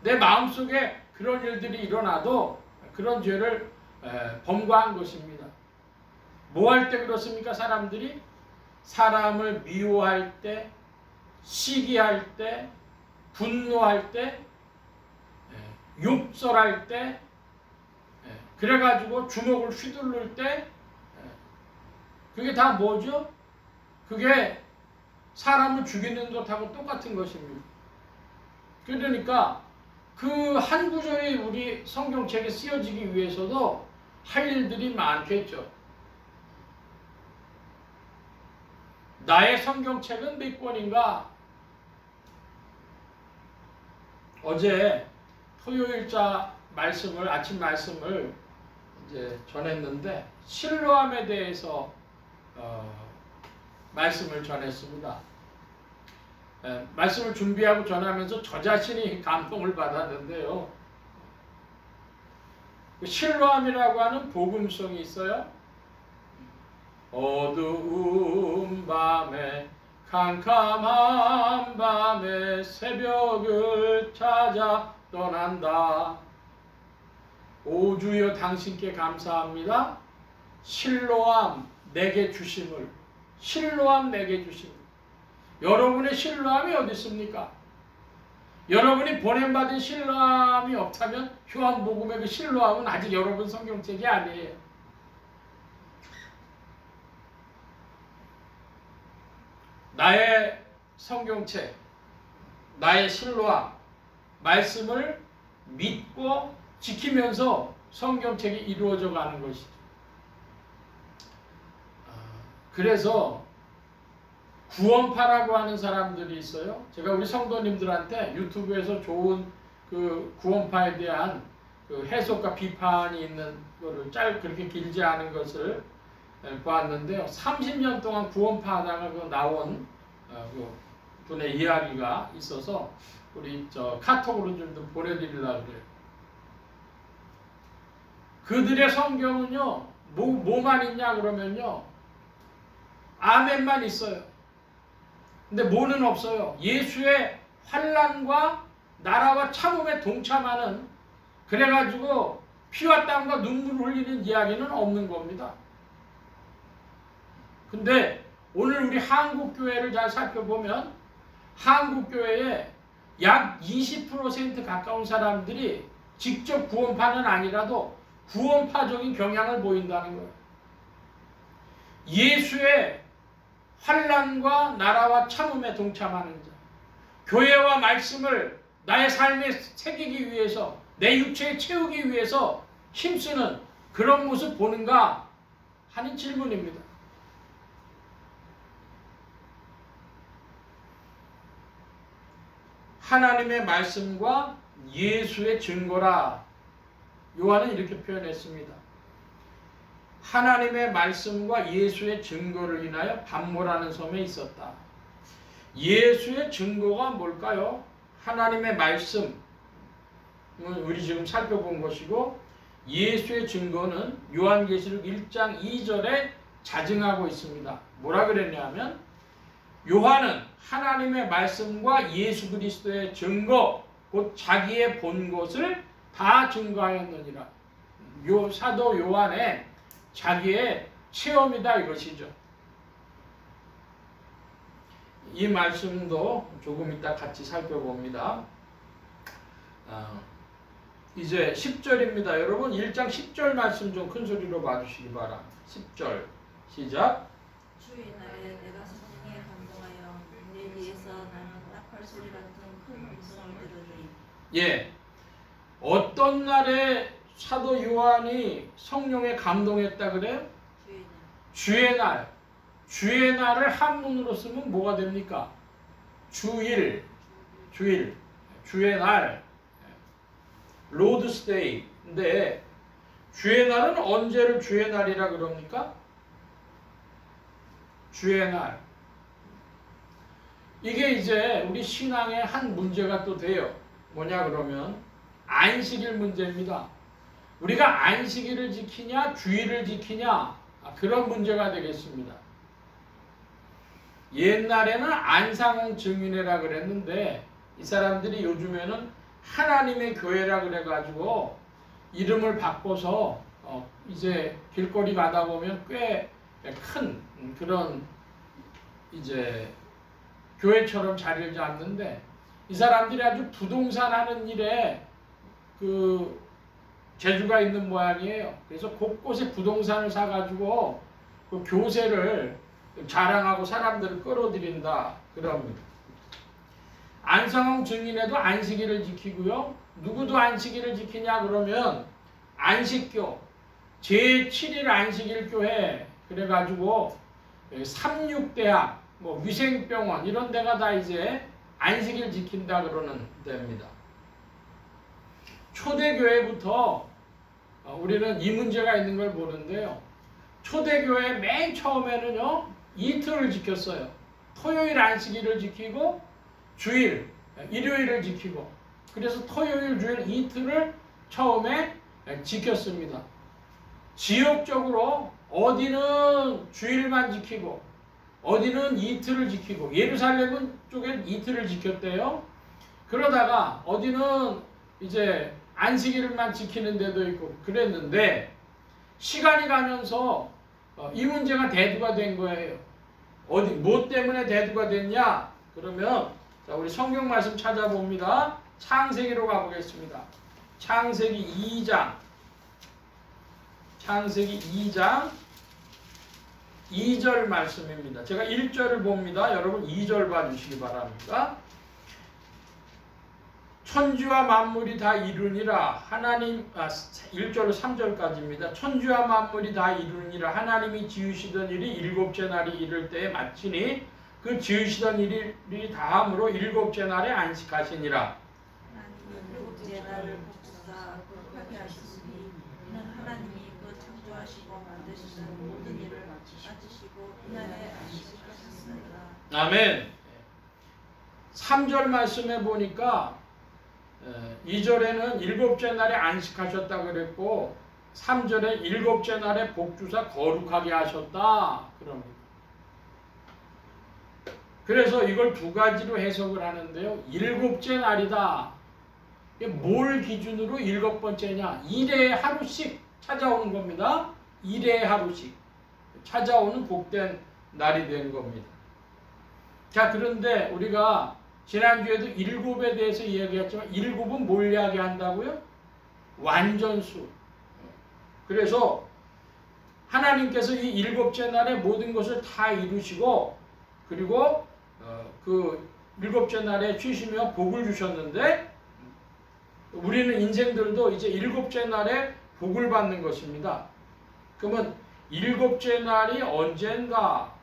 내 마음속에 그런 일들이 일어나도 그런 죄를 범과한 것입니다. 뭐 할 때 그렇습니까? 사람들이 사람을 미워할 때, 시기할 때, 분노할 때, 욕설할 때, 그래가지고 주먹을 휘두를 때, 그게 다 뭐죠? 그게 사람을 죽이는 것하고 똑같은 것입니다. 그러니까 그 한 구절이 우리 성경책에 쓰여지기 위해서도 할 일들이 많겠죠. 나의 성경책은 몇 권인가? 어제 토요일자 말씀을, 아침 말씀을 이제 전했는데 실로암에 대해서 말씀을 전했습니다. 말씀을 준비하고 전하면서 저 자신이 감동을 받았는데요. 실로암이라고 하는 복음성이 있어요. 어두운 밤에 캄캄한 밤에 새벽을 찾아 떠난다. 오 주여 당신께 감사합니다. 실로암 내게 주심을, 실로암 내게 주심을. 여러분의 실로암이 어디 있습니까? 여러분이 보냄받은 실로암이 없다면 요한복음의 그 실로암은 아직 여러분 성경책이 아니에요. 나의 성경책, 나의 실로암, 말씀을 믿고 지키면서 성경책이 이루어져 가는 것이죠. 그래서 구원파라고 하는 사람들이 있어요. 제가 우리 성도님들한테 유튜브에서 좋은 그 구원파에 대한 그 해석과 비판이 있는 거를 그렇게 길지 않은 것을 보았는데요. 30년 동안 구원파 하다가 나온 그 분의 이야기가 있어서 우리 카톡으로 좀 보내드리려고 그래요. 그들의 성경은요, 뭐만 있냐 그러면요, 아멘만 있어요. 근데 뭐는 없어요. 예수의 환난과 나라와 참음에 동참하는, 그래가지고 피와 땀과 눈물을 흘리는 이야기는 없는 겁니다. 근데 오늘 우리 한국교회를 잘 살펴보면 한국교회에 약 20% 가까운 사람들이 직접 구원파는 아니라도 구원파적인 경향을 보인다는 거예요. 예수의 환난과 나라와 참음에 동참하는 자, 교회와 말씀을 나의 삶에 새기기 위해서, 내 육체에 채우기 위해서 힘쓰는 그런 모습 보는가 하는 질문입니다. 하나님의 말씀과 예수의 증거라. 요한은 이렇게 표현했습니다. 하나님의 말씀과 예수의 증거를 인하여 반모라는 섬에 있었다. 예수의 증거가 뭘까요? 하나님의 말씀을 우리 지금 살펴본 것이고, 예수의 증거는 요한계시록 1장 2절에 자증하고 있습니다. 뭐라 그랬냐면, 요한은 하나님의 말씀과 예수 그리스도의 증거, 곧 자기의 본 것을 다 증거하였느니라. 사도 요한의 자기의 체험이다 이것이죠. 이 말씀도 조금 이따 같이 살펴봅니다. 이제 10절입니다. 여러분 1장 10절 말씀 좀 큰 소리로 봐주시기 바랍니다. 10절 시작. 주의 날에 내가 성령에 감동하여 내 위에서 나는 나팔 소리 같은 큰 음성을 들으니. 예, 어떤 날에 사도 요한이 성령에 감동했다 그래요? 주의 날. 주의 날. 주의 날을 한문으로 쓰면 뭐가 됩니까? 주일. 주일. 주의 날. 로드스 데이인데 주의 날은 언제를 주의 날이라 그럽니까? 주의 날. 이게 이제 우리 신앙의 한 문제가 또 돼요. 뭐냐 그러면 안식일 문제입니다. 우리가 안식일을 지키냐 주일을 지키냐 그런 문제가 되겠습니다. 옛날에는 안상홍 증인회라 그랬는데 이 사람들이 요즘에는 하나님의 교회라 그래가지고 이름을 바꿔서 이제 길거리 가다 보면 꽤 큰 그런 이제 교회처럼 자리를 잡는데 이 사람들이 아주 부동산 하는 일에 그 재주가 있는 모양이에요. 그래서 곳곳에 부동산을 사가지고 그 교세를 자랑하고 사람들을 끌어들인다 그럽니다. 안상홍 증인회도 안식일을 지키고요. 누구도 안식일을 지키냐 그러면 안식교 제7일 안식일 교회 그래가지고 삼육대학 뭐 위생병원 이런 데가 다 이제 안식일 지킨다 그러는 데입니다. 초대교회부터 우리는 이 문제가 있는 걸 보는데요. 초대교회 맨 처음에는요 이틀을 지켰어요. 토요일 안식일을 지키고 주일, 일요일을 지키고 그래서 토요일, 주일 이틀을 처음에 지켰습니다. 지역적으로 어디는 주일만 지키고 어디는 이틀을 지키고 예루살렘 쪽엔 이틀을 지켰대요. 그러다가 어디는 이제 안식일만 지키는 데도 있고 그랬는데 시간이 가면서 이 문제가 대두가 된 거예요. 뭐 때문에 대두가 됐냐? 그러면 자, 우리 성경 말씀 찾아봅니다. 창세기로 가보겠습니다. 창세기 2장. 창세기 2장 2절 말씀입니다. 제가 1절을 봅니다. 여러분 2절 봐주시기 바랍니다. 천지와 만물이 다 이루니라 하나님 1절로 3절까지입니다. 천지와 만물이 다 이루니라 하나님이 지으시던 일이 일곱째 날이 이를 때에 마치니 그 지으시던 일이 다함으로 일곱째 날에 안식하시니라. 하나님은 일곱째 날을 복사 거룩하게 하셨으니 이는 하나님이 그 창조하시고 만드시는 모든 일을 마치시고 그날에 안식하셨습니다. 아멘. 3절 말씀에 보니까 2절에는 일곱째 날에 안식하셨다 그랬고 3절에 일곱째 날에 복주사 거룩하게 하셨다 그럽니다. 그래서 이걸 두 가지로 해석을 하는데요. 일곱째 날이다. 이게 뭘 기준으로 일곱 번째냐? 1회에 하루씩 찾아오는 겁니다. 1회에 하루씩 찾아오는 복된 날이 된 겁니다. 자, 그런데 우리가 지난주에도 일곱에 대해서 이야기했지만 일곱은 뭘 이야기한다고요? 완전수. 그래서 하나님께서 이 일곱째 날에 모든 것을 다 이루시고 그리고 그 일곱째 날에 쉬시며 복을 주셨는데 우리는 인생들도 이제 일곱째 날에 복을 받는 것입니다. 그러면 일곱째 날이 언젠가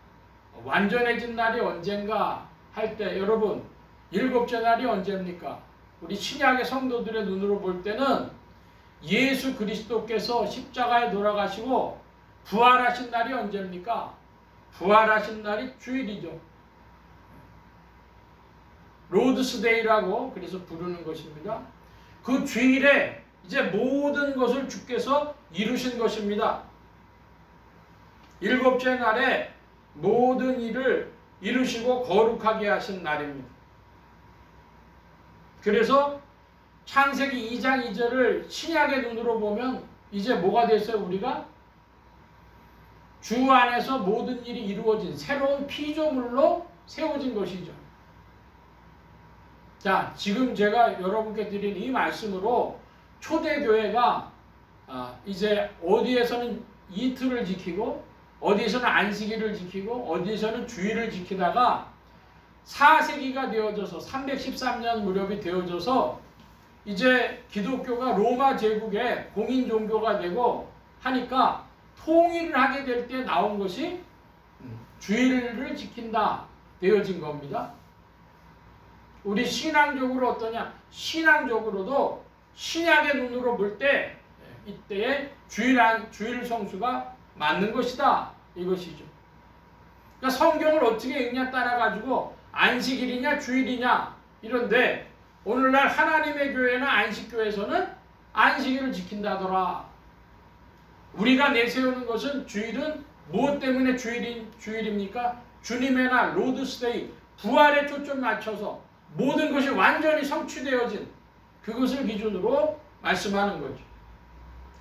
완전해진 날이 언젠가 할 때 여러분 일곱째 날이 언제입니까? 우리 신약의 성도들의 눈으로 볼 때는 예수 그리스도께서 십자가에 돌아가시고 부활하신 날이 언제입니까? 부활하신 날이 주일이죠. 로드스데이라고 그래서 부르는 것입니다. 그 주일에 이제 모든 것을 주께서 이루신 것입니다. 일곱째 날에 모든 일을 이루시고 거룩하게 하신 날입니다. 그래서 창세기 2장 2절을 신약의 눈으로 보면 이제 뭐가 됐어요? 우리가 주 안에서 모든 일이 이루어진 새로운 피조물로 세워진 것이죠. 자, 지금 제가 여러분께 드린 이 말씀으로 초대교회가 이제 어디에서는 이틀을 지키고 어디에서는 안식일을 지키고 어디에서는 주일을 지키다가 4세기가 되어져서 313년 무렵이 되어져서 이제 기독교가 로마 제국의 공인 종교가 되고 하니까 통일을 하게 될 때 나온 것이 주일을 지킨다 되어진 겁니다. 우리 신앙적으로 어떠냐? 신앙적으로도 신약의 눈으로 볼 때 이때의 주일 성수가 맞는 것이다 이것이죠. 그러니까 성경을 어떻게 읽냐 따라 가지고 안식일이냐 주일이냐 이런데 오늘날 하나님의 교회나 안식교에서는 안식일을 지킨다더라. 우리가 내세우는 것은 주일은 무엇 때문에 주일입니까? 주님의 날 로드스데이 부활에 초점 맞춰서 모든 것이 완전히 성취되어진 그것을 기준으로 말씀하는 거죠.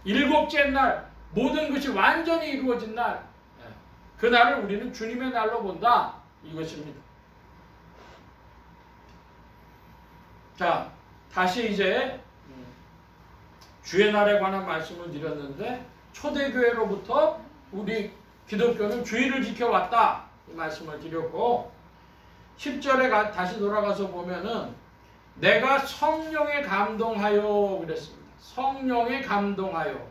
일곱째 날 모든 것이 완전히 이루어진 날 그날을 우리는 주님의 날로 본다 이것입니다. 자, 다시 이제 주의 날에 관한 말씀을 드렸는데 초대교회로부터 우리 기독교는 주일을 지켜왔다 이 말씀을 드렸고 10절에 다시 돌아가서 보면은 내가 성령에 감동하여 그랬습니다. 성령에 감동하여.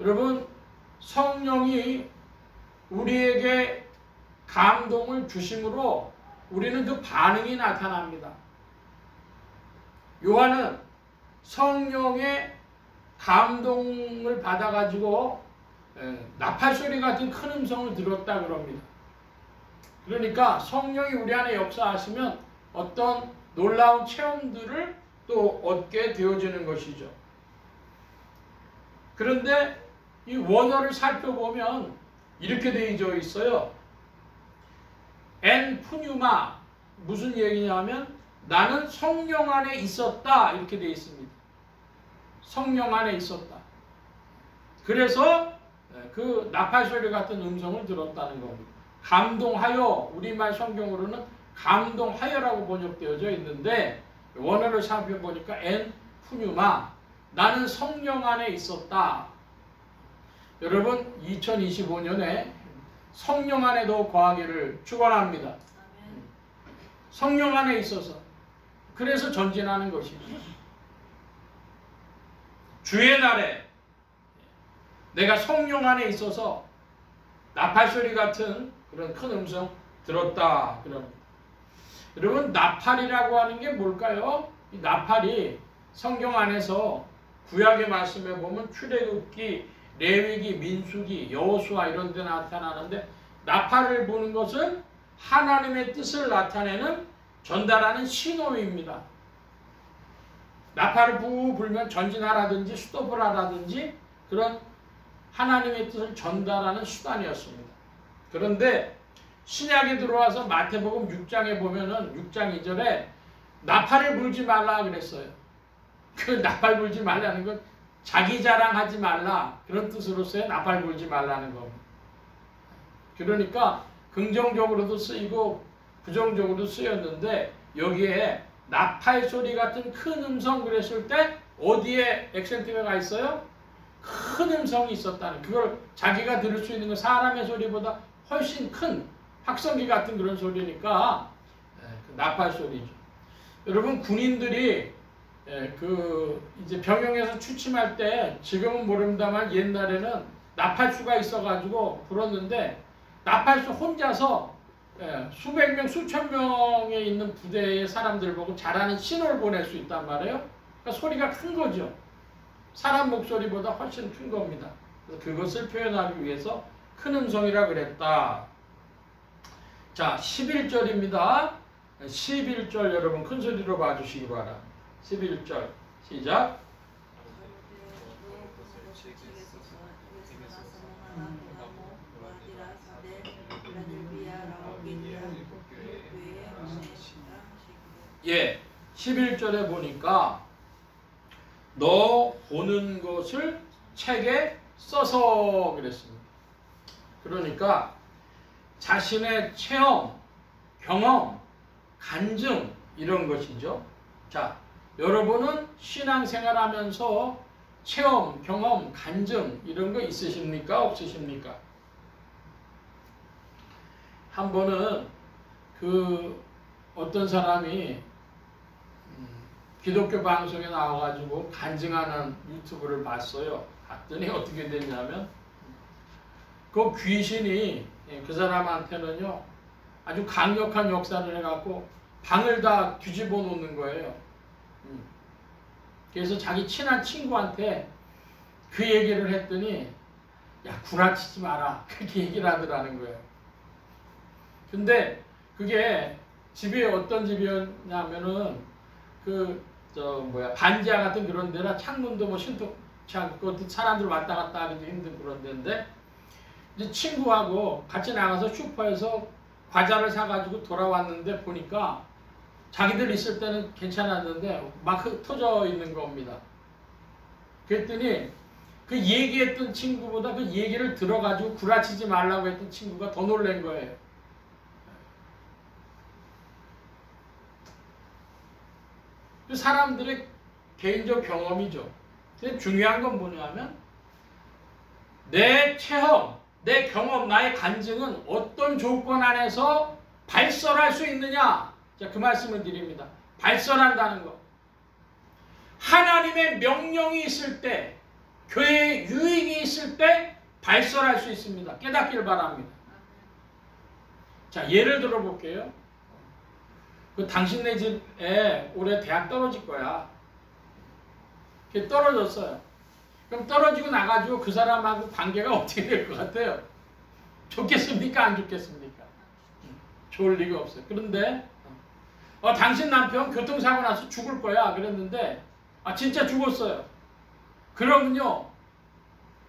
여러분 성령이 우리에게 감동을 주심으로 우리는 그 반응이 나타납니다. 요한은 성령의 감동을 받아가지고 나팔소리 같은 큰 음성을 들었다 그럽니다. 그러니까 성령이 우리 안에 역사하시면 어떤 놀라운 체험들을 또 얻게 되어지는 것이죠. 그런데 이 원어를 살펴보면 이렇게 되어 있어요. 엔 푸뉴마 무슨 얘기냐면 나는 성령 안에 있었다 이렇게 되어 있습니다. 성령 안에 있었다. 그래서 그 나팔소리 같은 음성을 들었다는 겁니다. 감동하여 우리말 성경으로는 감동하여라고 번역되어져 있는데 원어를 살펴보니까 엔 푸뉴마 나는 성령 안에 있었다. 여러분 2025년에 성령 안에 더 거하기를 축원합니다. 성령 안에 있어서 그래서 전진하는 것입니다. 주의 날에 내가 성령 안에 있어서 나팔소리 같은 그런 큰 음성 들었다 그럽니다. 여러분 나팔이라고 하는 게 뭘까요? 이 나팔이 성경 안에서 구약의 말씀에 보면 출애굽기, 레위기, 민수기, 여호수아 이런 데 나타나는데 나팔을 부는 것은 하나님의 뜻을 나타내는 전달하는 신호입니다. 나팔을 불면 전진하라든지 스톱을 하라든지 그런 하나님의 뜻을 전달하는 수단이었습니다. 그런데 신약에 들어와서 마태복음 6장에 보면은 6장 2절에 나팔을 불지 말라 그랬어요. 그 나팔 불지 말라는 건 자기 자랑하지 말라 그런 뜻으로서의 나팔 불지 말라는 겁니다. 그러니까 긍정적으로도 쓰이고 부정적으로도 쓰였는데 여기에 나팔 소리 같은 큰 음성 그랬을 때 어디에 액센트가 가 있어요? 큰 음성이 있었다는 그걸 자기가 들을 수 있는 건 사람의 소리보다 훨씬 큰 확성기 같은 그런 소리니까 나팔 소리죠. 여러분 군인들이 이제 병영에서 취침할 때 지금은 모릅니다만 옛날에는 나팔수가 있어가지고 불었는데 나팔수 혼자서 수백 명 수천 명에 있는 부대의 사람들 보고 잘하는 신호를 보낼 수 있단 말이에요. 그러니까 소리가 큰 거죠. 사람 목소리보다 훨씬 큰 겁니다. 그래서 그것을 표현하기 위해서 큰 음성이라 그랬다. 자 11절입니다. 11절 여러분 큰 소리로 봐주시기 바랍니다. 11절 시작. 예, 11절에 보니까 너 보는 것을 책에 써서 그랬습니다. 그러니까 자신의 체험, 경험, 간증 이런 것이죠. 자, 여러분은 신앙생활 하면서 체험, 경험, 간증 이런 거 있으십니까? 없으십니까? 한 번은 어떤 사람이 기독교 방송에 나와가지고 간증하는 유튜브를 봤어요. 봤더니 어떻게 됐냐면 그 귀신이 그 사람한테는요 아주 강력한 역사를 해갖고 방을 다 뒤집어 놓는 거예요. 그래서 자기 친한 친구한테 그 얘기를 했더니 야 구라치지 마라 그렇게 얘기를 하더라는 거예요. 근데 그게 집이 어떤 집이었냐면은 반지하 같은 그런 데나 창문도 뭐 신통치 않고 사람들 왔다 갔다 하기도 힘든 그런 데인데 이제 친구하고 같이 나가서 슈퍼에서 과자를 사가지고 돌아왔는데 보니까 자기들 있을 때는 괜찮았는데 막 흩어져 있는 겁니다. 그랬더니 그 얘기했던 친구보다 그 얘기를 들어가지고 구라치지 말라고 했던 친구가 더 놀란 거예요. 사람들의 개인적 경험이죠. 근데 중요한 건 뭐냐면 내 체험, 내 경험, 나의 간증은 어떤 조건 안에서 발설할 수 있느냐. 자, 그 말씀을 드립니다. 발설한다는 것. 하나님의 명령이 있을 때, 교회의 유익이 있을 때 발설할 수 있습니다. 깨닫기를 바랍니다. 자, 예를 들어 볼게요. 당신네 집에 올해 대학 떨어질 거야. 그게 떨어졌어요. 그럼 떨어지고 나가지고 그 사람하고 관계가 어떻게 될 것 같아요? 좋겠습니까? 안 좋겠습니까? 좋을 리가 없어요. 그런데 당신 남편 교통사고 나서 죽을 거야 그랬는데 진짜 죽었어요. 그러면요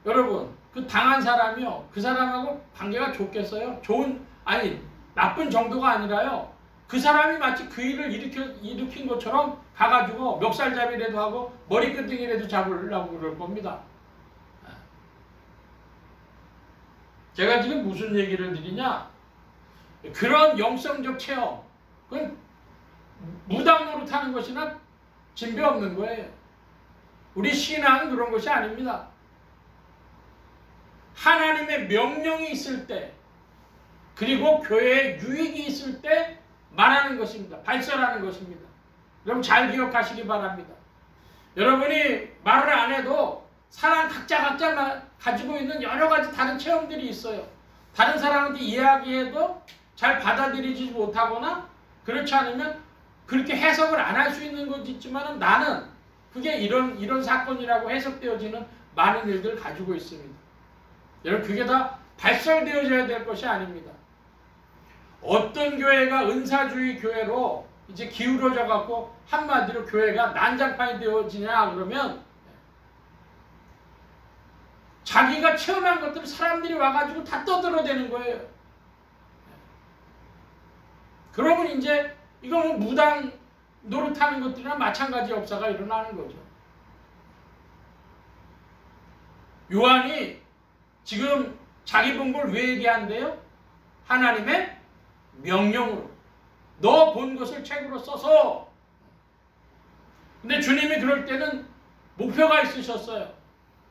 여러분 그 당한 사람이요 그 사람하고 관계가 좋겠어요? 나쁜 정도가 아니라요 그 사람이 마치 그 일을 일으킨 것처럼 가가지고 멱살잡이라도 하고 머리끄댕이라도 잡으려고 그럴 겁니다. 제가 지금 무슨 얘기를 드리냐? 그런 영성적 체험, 그건 무당 노릇하는 것이나 진배 없는 거예요. 우리 신앙은 그런 것이 아닙니다. 하나님의 명령이 있을 때, 그리고 교회에 유익이 있을 때 말하는 것입니다. 발설하는 것입니다. 여러분 잘 기억하시기 바랍니다. 여러분이 말을 안 해도 사람 각자 가지고 있는 여러 가지 다른 체험들이 있어요. 다른 사람한테 이야기해도 잘 받아들이지 못하거나 그렇지 않으면 그렇게 해석을 안 할 수 있는 것도 있지만 나는 그게 이런 사건이라고 해석되어지는 많은 일들을 가지고 있습니다. 여러분 그게 다 발설되어져야 될 것이 아닙니다. 어떤 교회가 은사주의 교회로 이제 기울어져 갖고 한마디로 교회가 난장판이 되어지냐 그러면 자기가 체험한 것들을 사람들이 와가지고 다 떠들어대는 거예요. 그러면 이제 이거 뭐 무당 노릇하는 것들이랑 마찬가지 역사가 일어나는 거죠. 요한이 지금 자기 본 걸 왜 얘기한대요? 하나님의 명령으로 너 본 것을 책으로 써서. 근데 주님이 그럴 때는 목표가 있으셨어요.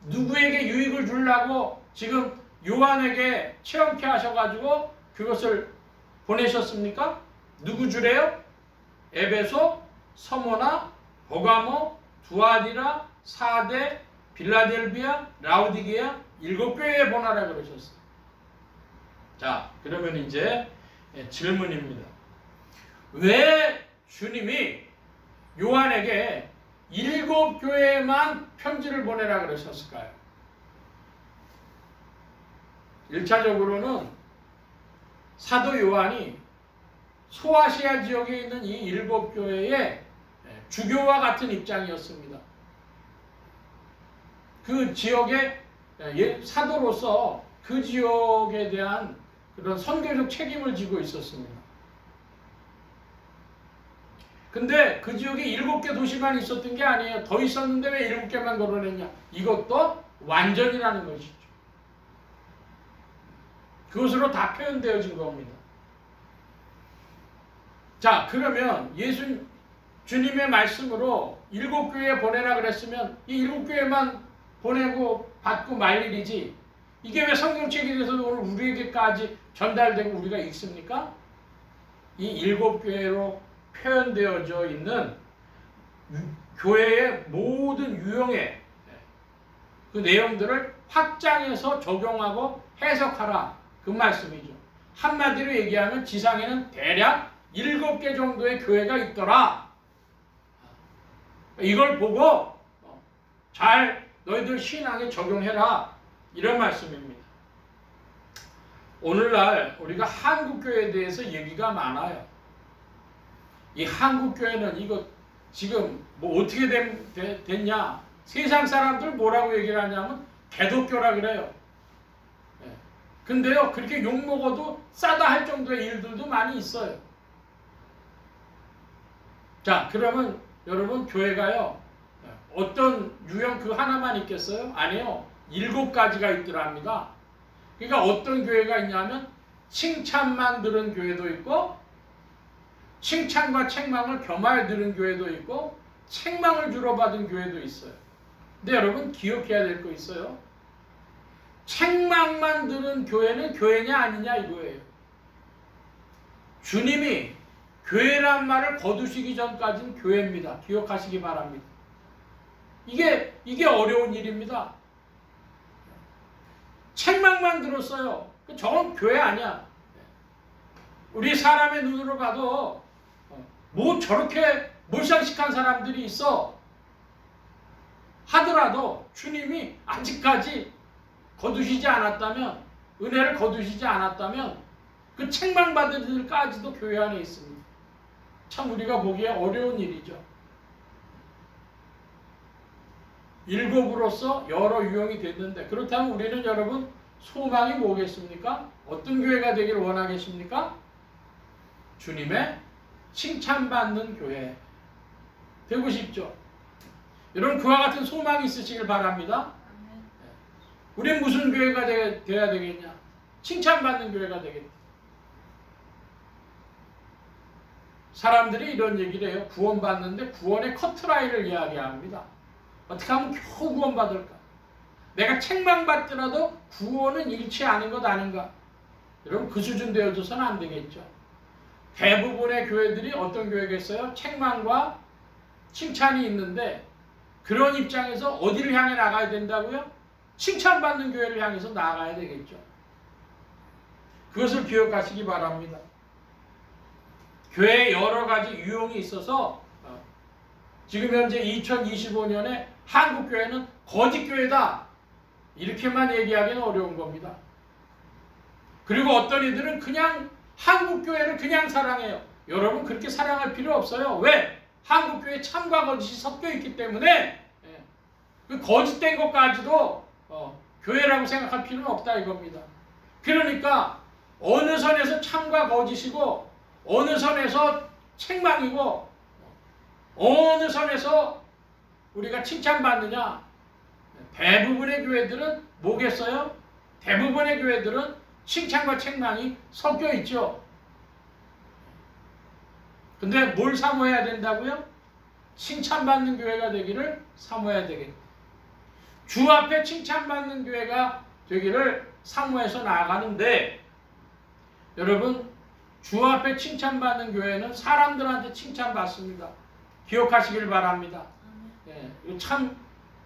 누구에게 유익을 주려고 지금 요한에게 체험케 하셔가지고 그것을 보내셨습니까? 누구 주래요? 에베소, 서모나, 버가모, 두아디라, 사데, 빌라델비아, 라우디게아 7교회에 보내라 그러셨어요. 자, 그러면 이제 질문입니다. 왜 주님이 요한에게 7교회에만 편지를 보내라 그러셨을까요? 1차적으로는 사도 요한이 소아시아 지역에 있는 이 7교회의 주교와 같은 입장이었습니다. 그 지역의 사도로서 그 지역에 대한 그런 선교적 책임을 지고 있었습니다. 근데 그 지역에 7개 도시만 있었던 게 아니에요. 더 있었는데 왜 7개만 거론했냐? 이것도 완전이라는 것이죠. 그것으로 다 표현되어진 겁니다. 자, 그러면 주님의 말씀으로 7교회 보내라 그랬으면 이 7교회만 보내고 받고 말 일이지, 이게 왜 성경책에 대해서 오늘 우리에게까지 전달되고 우리가 읽습니까? 이 7교회로 표현되어져 있는 교회의 모든 유형의 그 내용들을 확장해서 적용하고 해석하라, 그 말씀이죠. 한마디로 얘기하면 지상에는 대략 7개 정도의 교회가 있더라. 이걸 보고 잘 너희들 신앙에 적용해라, 이런 말씀입니다. 오늘날 우리가 한국교회에 대해서 얘기가 많아요. 이 한국교회는 이거 지금 뭐 어떻게 됐냐, 세상 사람들 뭐라고 얘기를 하냐면 개독교라 그래요. 근데요, 그렇게 욕먹어도 싸다 할 정도의 일들도 많이 있어요. 자, 그러면 여러분, 교회가요 어떤 유형 그 하나만 있겠어요? 아니요, 7가지가 있더랍니다. 그러니까 어떤 교회가 있냐면 칭찬만 들은 교회도 있고, 칭찬과 책망을 겸하여 들은 교회도 있고, 책망을 주로 받은 교회도 있어요. 근데 여러분, 기억해야 될 거 있어요. 책망만 들은 교회는 교회냐 아니냐 이거예요. 주님이 교회란 말을 거두시기 전까지는 교회입니다. 기억하시기 바랍니다. 이게 어려운 일입니다. 책망만 들었어요. 저건 교회 아니야. 우리 사람의 눈으로 봐도 뭐 저렇게 몰상식한 사람들이 있어 하더라도 주님이 아직까지 거두시지 않았다면, 은혜를 거두시지 않았다면 그 책망받은 이들까지도 교회 안에 있습니다. 참 우리가 보기에 어려운 일이죠. 7으로서 여러 유형이 됐는데, 그렇다면 우리는 여러분 소망이 뭐겠습니까? 어떤 교회가 되기를 원하겠습니까? 주님의 칭찬받는 교회 되고 싶죠. 여러분, 그와 같은 소망이 있으시길 바랍니다. 우린 무슨 교회가 돼야 되겠냐? 칭찬받는 교회가 되겠다. 사람들이 이런 얘기를 해요. 구원받는데 구원의 커트라인을 이야기합니다. 어떻게 하면 겨우 구원받을까? 내가 책망받더라도 구원은 잃지 않은 것 아닌가? 여러분, 그 수준 되어져서는 안 되겠죠. 대부분의 교회들이 어떤 교회겠어요? 책망과 칭찬이 있는데, 그런 입장에서 어디를 향해 나가야 된다고요? 칭찬받는 교회를 향해서 나아가야 되겠죠. 그것을 기억하시기 바랍니다. 교회에 여러 가지 유형이 있어서 지금 현재 2025년에 한국교회는 거짓교회다, 이렇게만 얘기하기는 어려운 겁니다. 그리고 어떤 이들은 그냥 한국교회를 그냥 사랑해요. 여러분, 그렇게 사랑할 필요 없어요. 왜? 한국교회에 참과 거짓이 섞여 있기 때문에 그 거짓된 것까지도 교회라고 생각할 필요는 없다 이겁니다. 그러니까 어느 선에서 참과 거짓이고, 어느 선에서 책망이고, 어느 선에서 우리가 칭찬받느냐? 대부분의 교회들은 뭐겠어요? 대부분의 교회들은 칭찬과 책망이 섞여 있죠. 근데 뭘 사모해야 된다고요? 칭찬받는 교회가 되기를 사모해야 되겠다. 주 앞에 칭찬받는 교회가 되기를 사모해서 나아가는데, 여러분, 주 앞에 칭찬받는 교회는 사람들한테 칭찬받습니다. 기억하시길 바랍니다. 참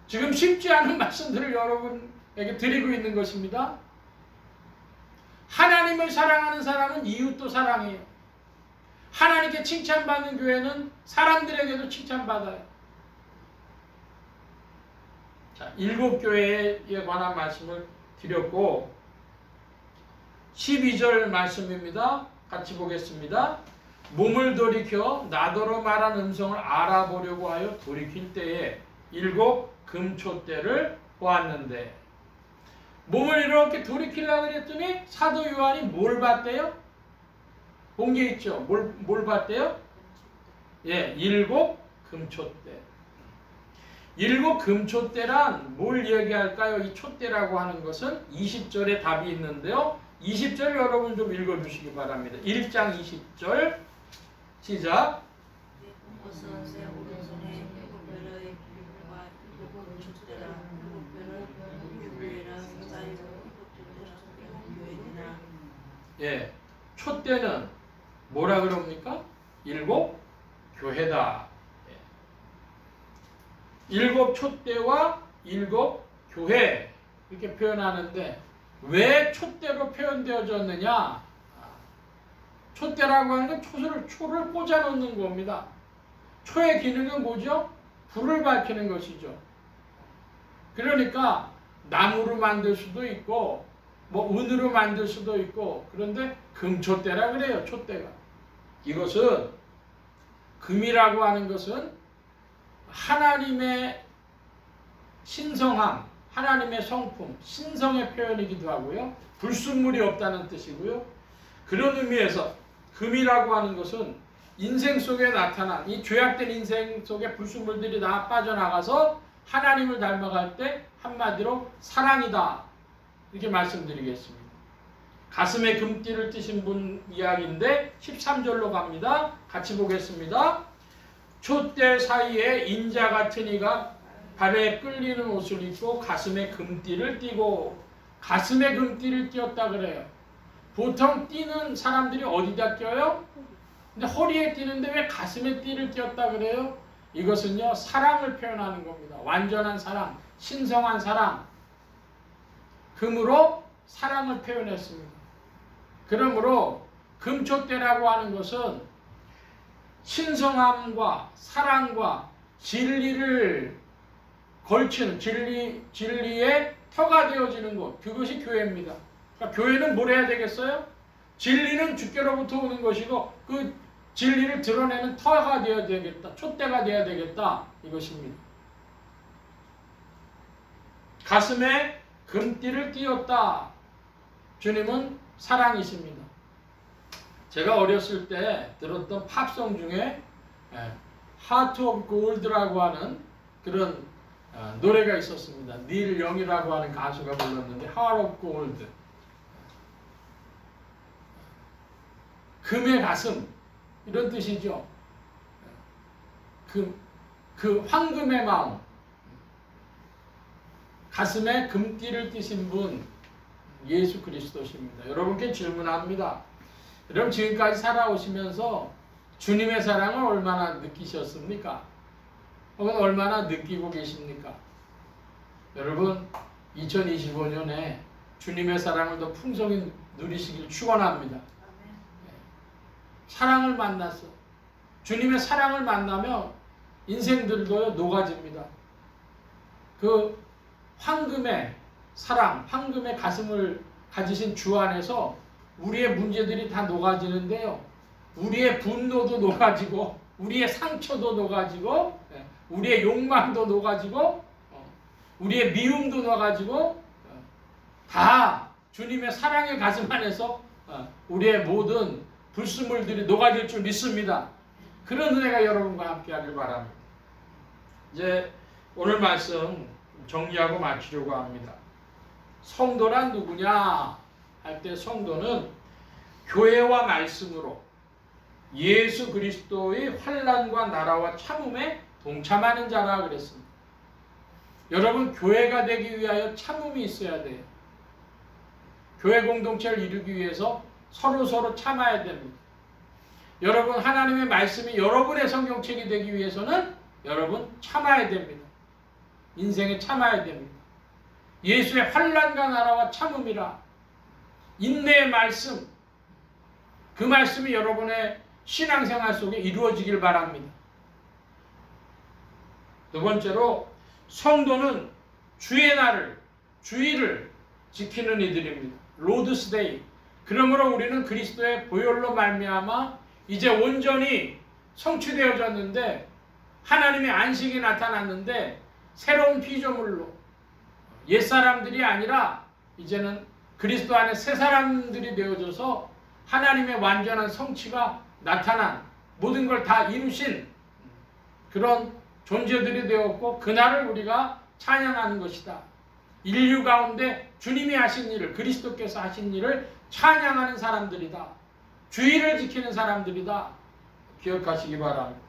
지금 쉽지 않은 말씀들을 여러분에게 드리고 있는 것입니다. 하나님을 사랑하는 사람은 이웃도 사랑해요. 하나님께 칭찬받는 교회는 사람들에게도 칭찬받아요. 자, 7교회에 관한 말씀을 드렸고, 12절 말씀입니다. 같이 보겠습니다. 몸을 돌이켜 나더러 말한 음성을 알아보려고 하여 돌이킬 때에 7 금초대를 보았는데, 몸을 이렇게 돌이키려고 했더니 사도 요한이 뭘 봤대요? 본 게 있죠. 뭘 봤대요? 예, 7 금초대. 7 금초대란 뭘 얘기할까요? 이 촛대라고 하는 것은 20절에 답이 있는데요. 20절 여러분 좀 읽어주시기 바랍니다. 1장 20절 시작. 옷은 새 오른손에 7별의 과 7촛대라 7별은 교회라 사자이고 7촛대라 교회니라. 예, 촛대는 뭐라 그럽니까? 7 교회다. 예. 7 촛대와 7 교회 이렇게 표현하는데 왜 촛대로 표현되어졌느냐? 촛대라고 하는 건 초를 꽂아 놓는 겁니다. 초의 기능은 뭐죠? 불을 밝히는 것이죠. 그러니까 나무로 만들 수도 있고 뭐 은으로 만들 수도 있고 그런데 금촛대라 그래요. 촛대가. 이것은 금이라고 하는 것은 하나님의 신성함, 하나님의 성품, 신성의 표현이기도 하고요. 불순물이 없다는 뜻이고요. 그런 의미에서 금이라고 하는 것은 인생 속에 나타난 이 죄악된 인생 속에 불순물들이 다 빠져나가서 하나님을 닮아갈 때 한마디로 사랑이다. 이렇게 말씀드리겠습니다. 가슴에 금띠를 띠신 분 이야기인데 13절로 갑니다. 같이 보겠습니다. 촛대 사이에 인자 같은 이가 발에 끌리는 옷을 입고 가슴에 금띠를 띠고 가슴에 금띠를 띄었다 그래요. 보통 띠는 사람들이 어디다 껴요? 근데 허리에 띠는데 왜 가슴에 띠를 띄었다 그래요? 이것은요 사랑을 표현하는 겁니다. 완전한 사랑, 신성한 사랑. 금으로 사랑을 표현했습니다. 그러므로 금촛대라고 하는 것은 신성함과 사랑과 진리를 걸치는 진리의 터가 되어지는 곳, 그것이 교회입니다. 그러니까 교회는 뭘 해야 되겠어요? 진리는 주께로부터 오는 것이고 그 진리를 드러내는 터가 되어야 되겠다. 촛대가 되어야 되겠다. 이것입니다. 가슴에 금띠를 띄었다. 주님은 사랑이십니다. 제가 어렸을 때 들었던 팝송 중에 Heart of Gold라고 하는 그런 노래가 있었습니다. 닐 영이라고 하는 가수가 불렀는데 Heart of Gold. 금의 가슴 이런 뜻이죠. 그 황금의 마음. 가슴에 금띠를 띠신 분 예수 그리스도십니다. 여러분께 질문합니다. 여러분 지금까지 살아오시면서 주님의 사랑을 얼마나 느끼셨습니까? 혹은 얼마나 느끼고 계십니까? 여러분 2025년에 주님의 사랑을 더 풍성히 누리시길 축원합니다. 사랑을 만났어. 주님의 사랑을 만나면 인생들도 녹아집니다. 그 황금의 사랑, 황금의 가슴을 가지신 주 안에서 우리의 문제들이 다 녹아지는데요. 우리의 분노도 녹아지고 우리의 상처도 녹아지고 우리의 욕망도 녹아지고 우리의 미움도 녹아지고 다 주님의 사랑의 가슴 안에서 우리의 모든 불순물들이 녹아질 줄 믿습니다. 그런 은혜가 여러분과 함께 하길 바랍니다. 이제 오늘 말씀 정리하고 마치려고 합니다. 성도란 누구냐 할 때 성도는 교회와 말씀으로 예수 그리스도의 환난과 나라와 참음에 동참하는 자라 그랬습니다. 여러분 교회가 되기 위하여 참음이 있어야 돼요. 교회 공동체를 이루기 위해서 서로 참아야 됩니다. 여러분 하나님의 말씀이 여러분의 성경책이 되기 위해서는 여러분 참아야 됩니다. 인생에 참아야 됩니다. 예수의 환난과 나라와 참음이라 인내의 말씀 그 말씀이 여러분의 신앙생활 속에 이루어지길 바랍니다. 두 번째로 성도는 주의 날을 주일을 지키는 이들입니다. 로드스 데이. 그러므로 우리는 그리스도의 보혈로 말미암아 이제 온전히 성취되어졌는데 하나님의 안식이 나타났는데 새로운 피조물로 옛사람들이 아니라 이제는 그리스도 안에 새 사람들이 되어져서 하나님의 완전한 성취가 나타난 모든 걸 다 이루신 그런 존재들이 되었고 그날을 우리가 찬양하는 것이다. 인류 가운데 주님이 하신 일을, 그리스도께서 하신 일을 찬양하는 사람들이다. 주의를 지키는 사람들이다. 기억하시기 바랍니다.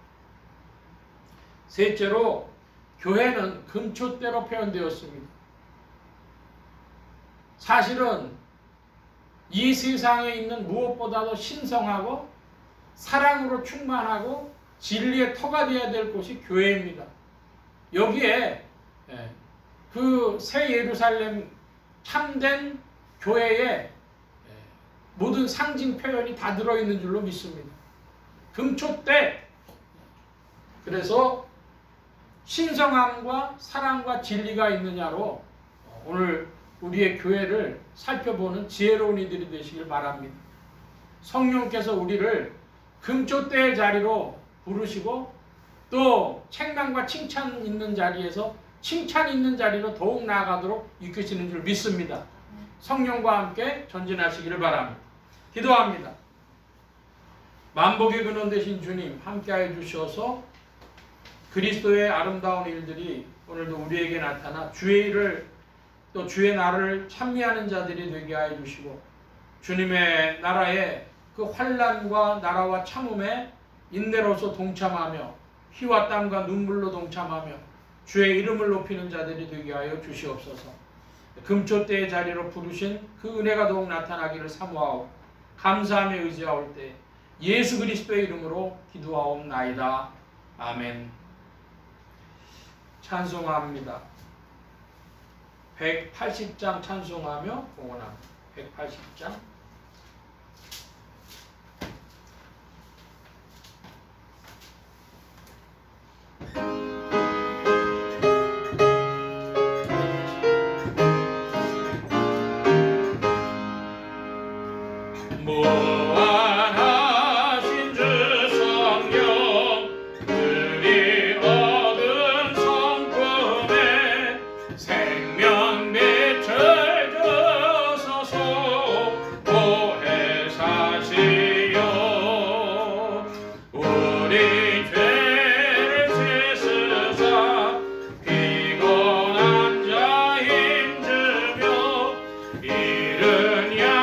셋째로 교회는 금초대로 표현되었습니다. 사실은 이 세상에 있는 무엇보다도 신성하고 사랑으로 충만하고 진리의 터가 되어야 될 곳이 교회입니다. 여기에 그 새 예루살렘 참된 교회의 모든 상징 표현이 다 들어있는 줄로 믿습니다. 금초대. 그래서 신성함과 사랑과 진리가 있느냐로 오늘 우리의 교회를 살펴보는 지혜로운 이들이 되시길 바랍니다. 성령께서 우리를 금초대의 자리로 부르시고 또 책망과 칭찬 있는 자리에서 칭찬 있는 자리로 더욱 나아가도록 이끄시는 줄 믿습니다. 성령과 함께 전진하시기를 바랍니다. 기도합니다. 만복의 근원 되신 주님 함께하여 주셔서 그리스도의 아름다운 일들이 오늘도 우리에게 나타나 주의 일을 또 주의 나라를 찬미하는 자들이 되게 하여 주시고 주님의 나라의 그 환난과 나라와 참음에 인내로서 동참하며 피와 땀과 눈물로 동참하며 주의 이름을 높이는 자들이 되게 하여 주시옵소서. 금초대의 자리로 부르신 그 은혜가 더욱 나타나기를 사모하고 감사하며 의지하올 때 예수 그리스도의 이름으로 기도하옵나이다. 아멘. 찬송합니다. 180장 찬송하며 공헌합니다. 180장. 무한하신 주 성령 우리 얻은 성품에 생명빛을 주소서 보혜 사시오 우리 죄를 씻으사 피곤한 자 힘주며 이른 양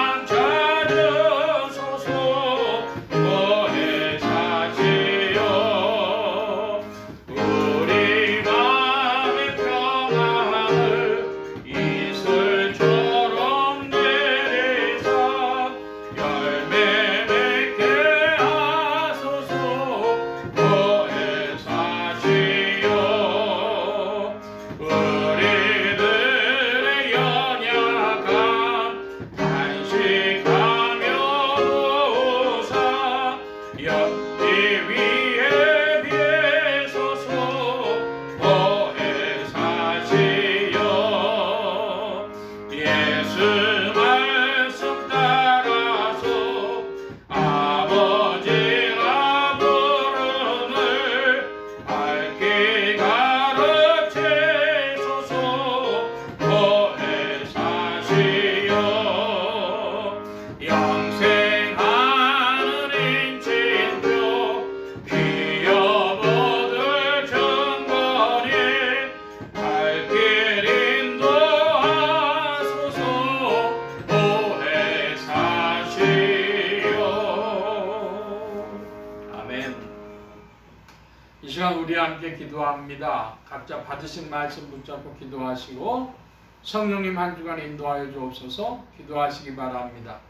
우리 함께 기도합니다. 각자 받으신 말씀 붙잡고 기도하시고 성령님 한 주간 인도하여 주옵소서. 기도하시기 바랍니다.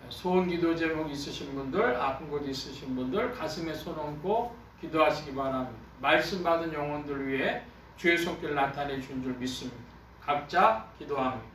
소원 기도 제목 있으신 분들, 아픈 곳 있으신 분들 가슴에 손 얹고 기도하시기 바랍니다. 말씀 받은 영혼들 위해 주의 손길 나타내 준 줄 믿습니다. 각자 기도합니다.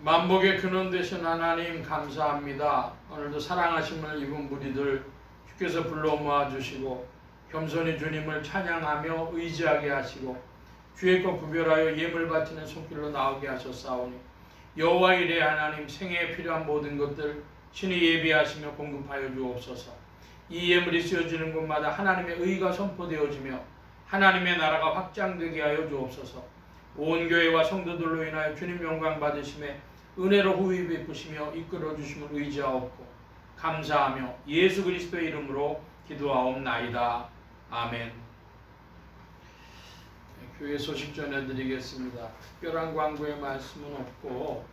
만복의 근원 되신 하나님 감사합니다. 오늘도 사랑하심을 입은 무리들 주께서 불러 모아주시고 겸손히 주님을 찬양하며 의지하게 하시고 주의 것 구별하여 예물 바치는 손길로 나오게 하셨사오니 여호와 이레 하나님 생애에 필요한 모든 것들 신이 예비하시며 공급하여 주옵소서. 이 예물이 쓰여지는 곳마다 하나님의 의가 선포되어지며 하나님의 나라가 확장되게 하여 주옵소서. 온 교회와 성도들로 인하여 주님 영광 받으심에 은혜로 후히 베푸시며 이끌어 주심을 의지하옵고 감사하며 예수 그리스도의 이름으로 기도하옵나이다. 아멘. 교회 소식 전해드리겠습니다. 특별한 광고의 말씀은 없고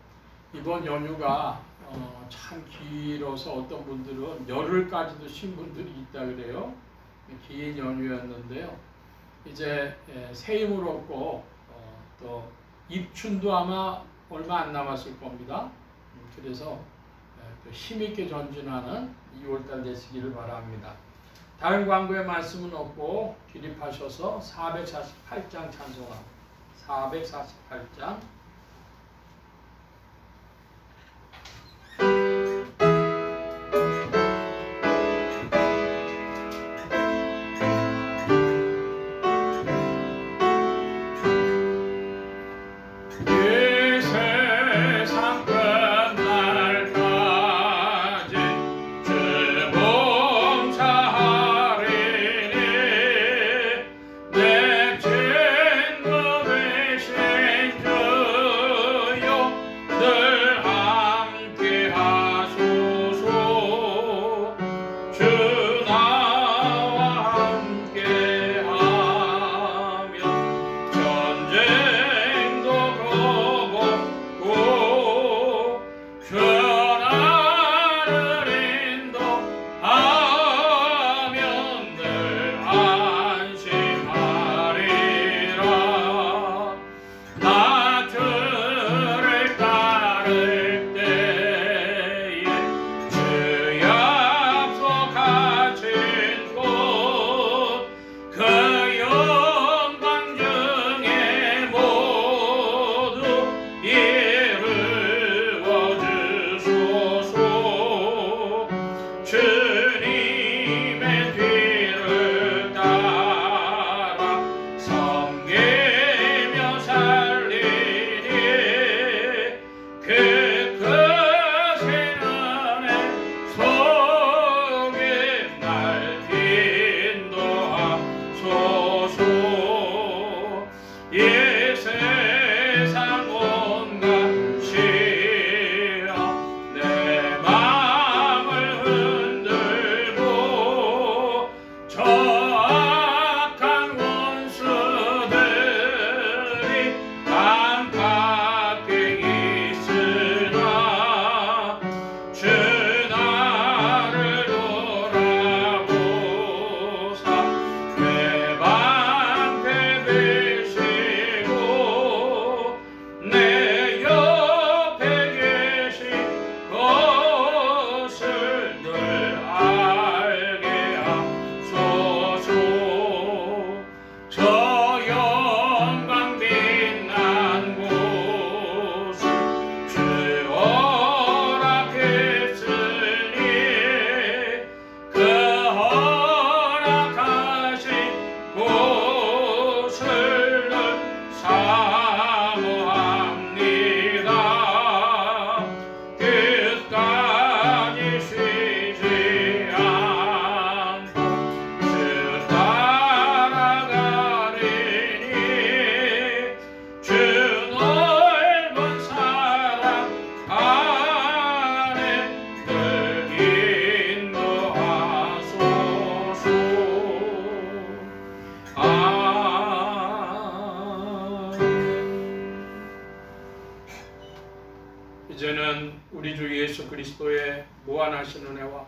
이번 연휴가 참 길어서 어떤 분들은 열흘까지도 쉰 분들이 있다 그래요. 긴 연휴였는데요. 이제 새 힘을 얻고 또 입춘도 아마 얼마 안 남았을 겁니다. 그래서 힘있게 전진하는 2월달 되시기를 바랍니다. 다른 광고의 말씀은 없고 기립하셔서 448장 찬송합니다. 448장 이제는 우리 주 예수 그리스도의 무한하신 은혜와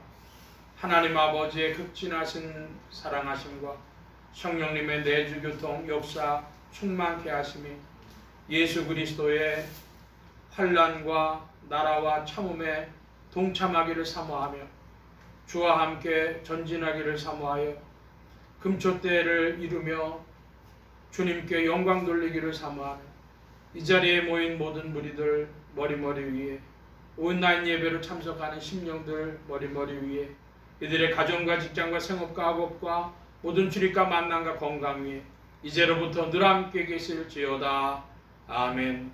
하나님 아버지의 극진하신 사랑하심과 성령님의 내주교통 역사 충만케 하심이 예수 그리스도의 환난과 나라와 참음에 동참하기를 사모하며 주와 함께 전진하기를 사모하여 금초대를 이루며 주님께 영광 돌리기를 사모하며 이 자리에 모인 모든 무리들 머리 위에 온라인 예배로 참석하는 심령들 머리 위에 이들의 가정과 직장과 생업과 학업과 모든 출입과 만남과 건강 위에 이제로부터 늘 함께 계실지어다. 아멘.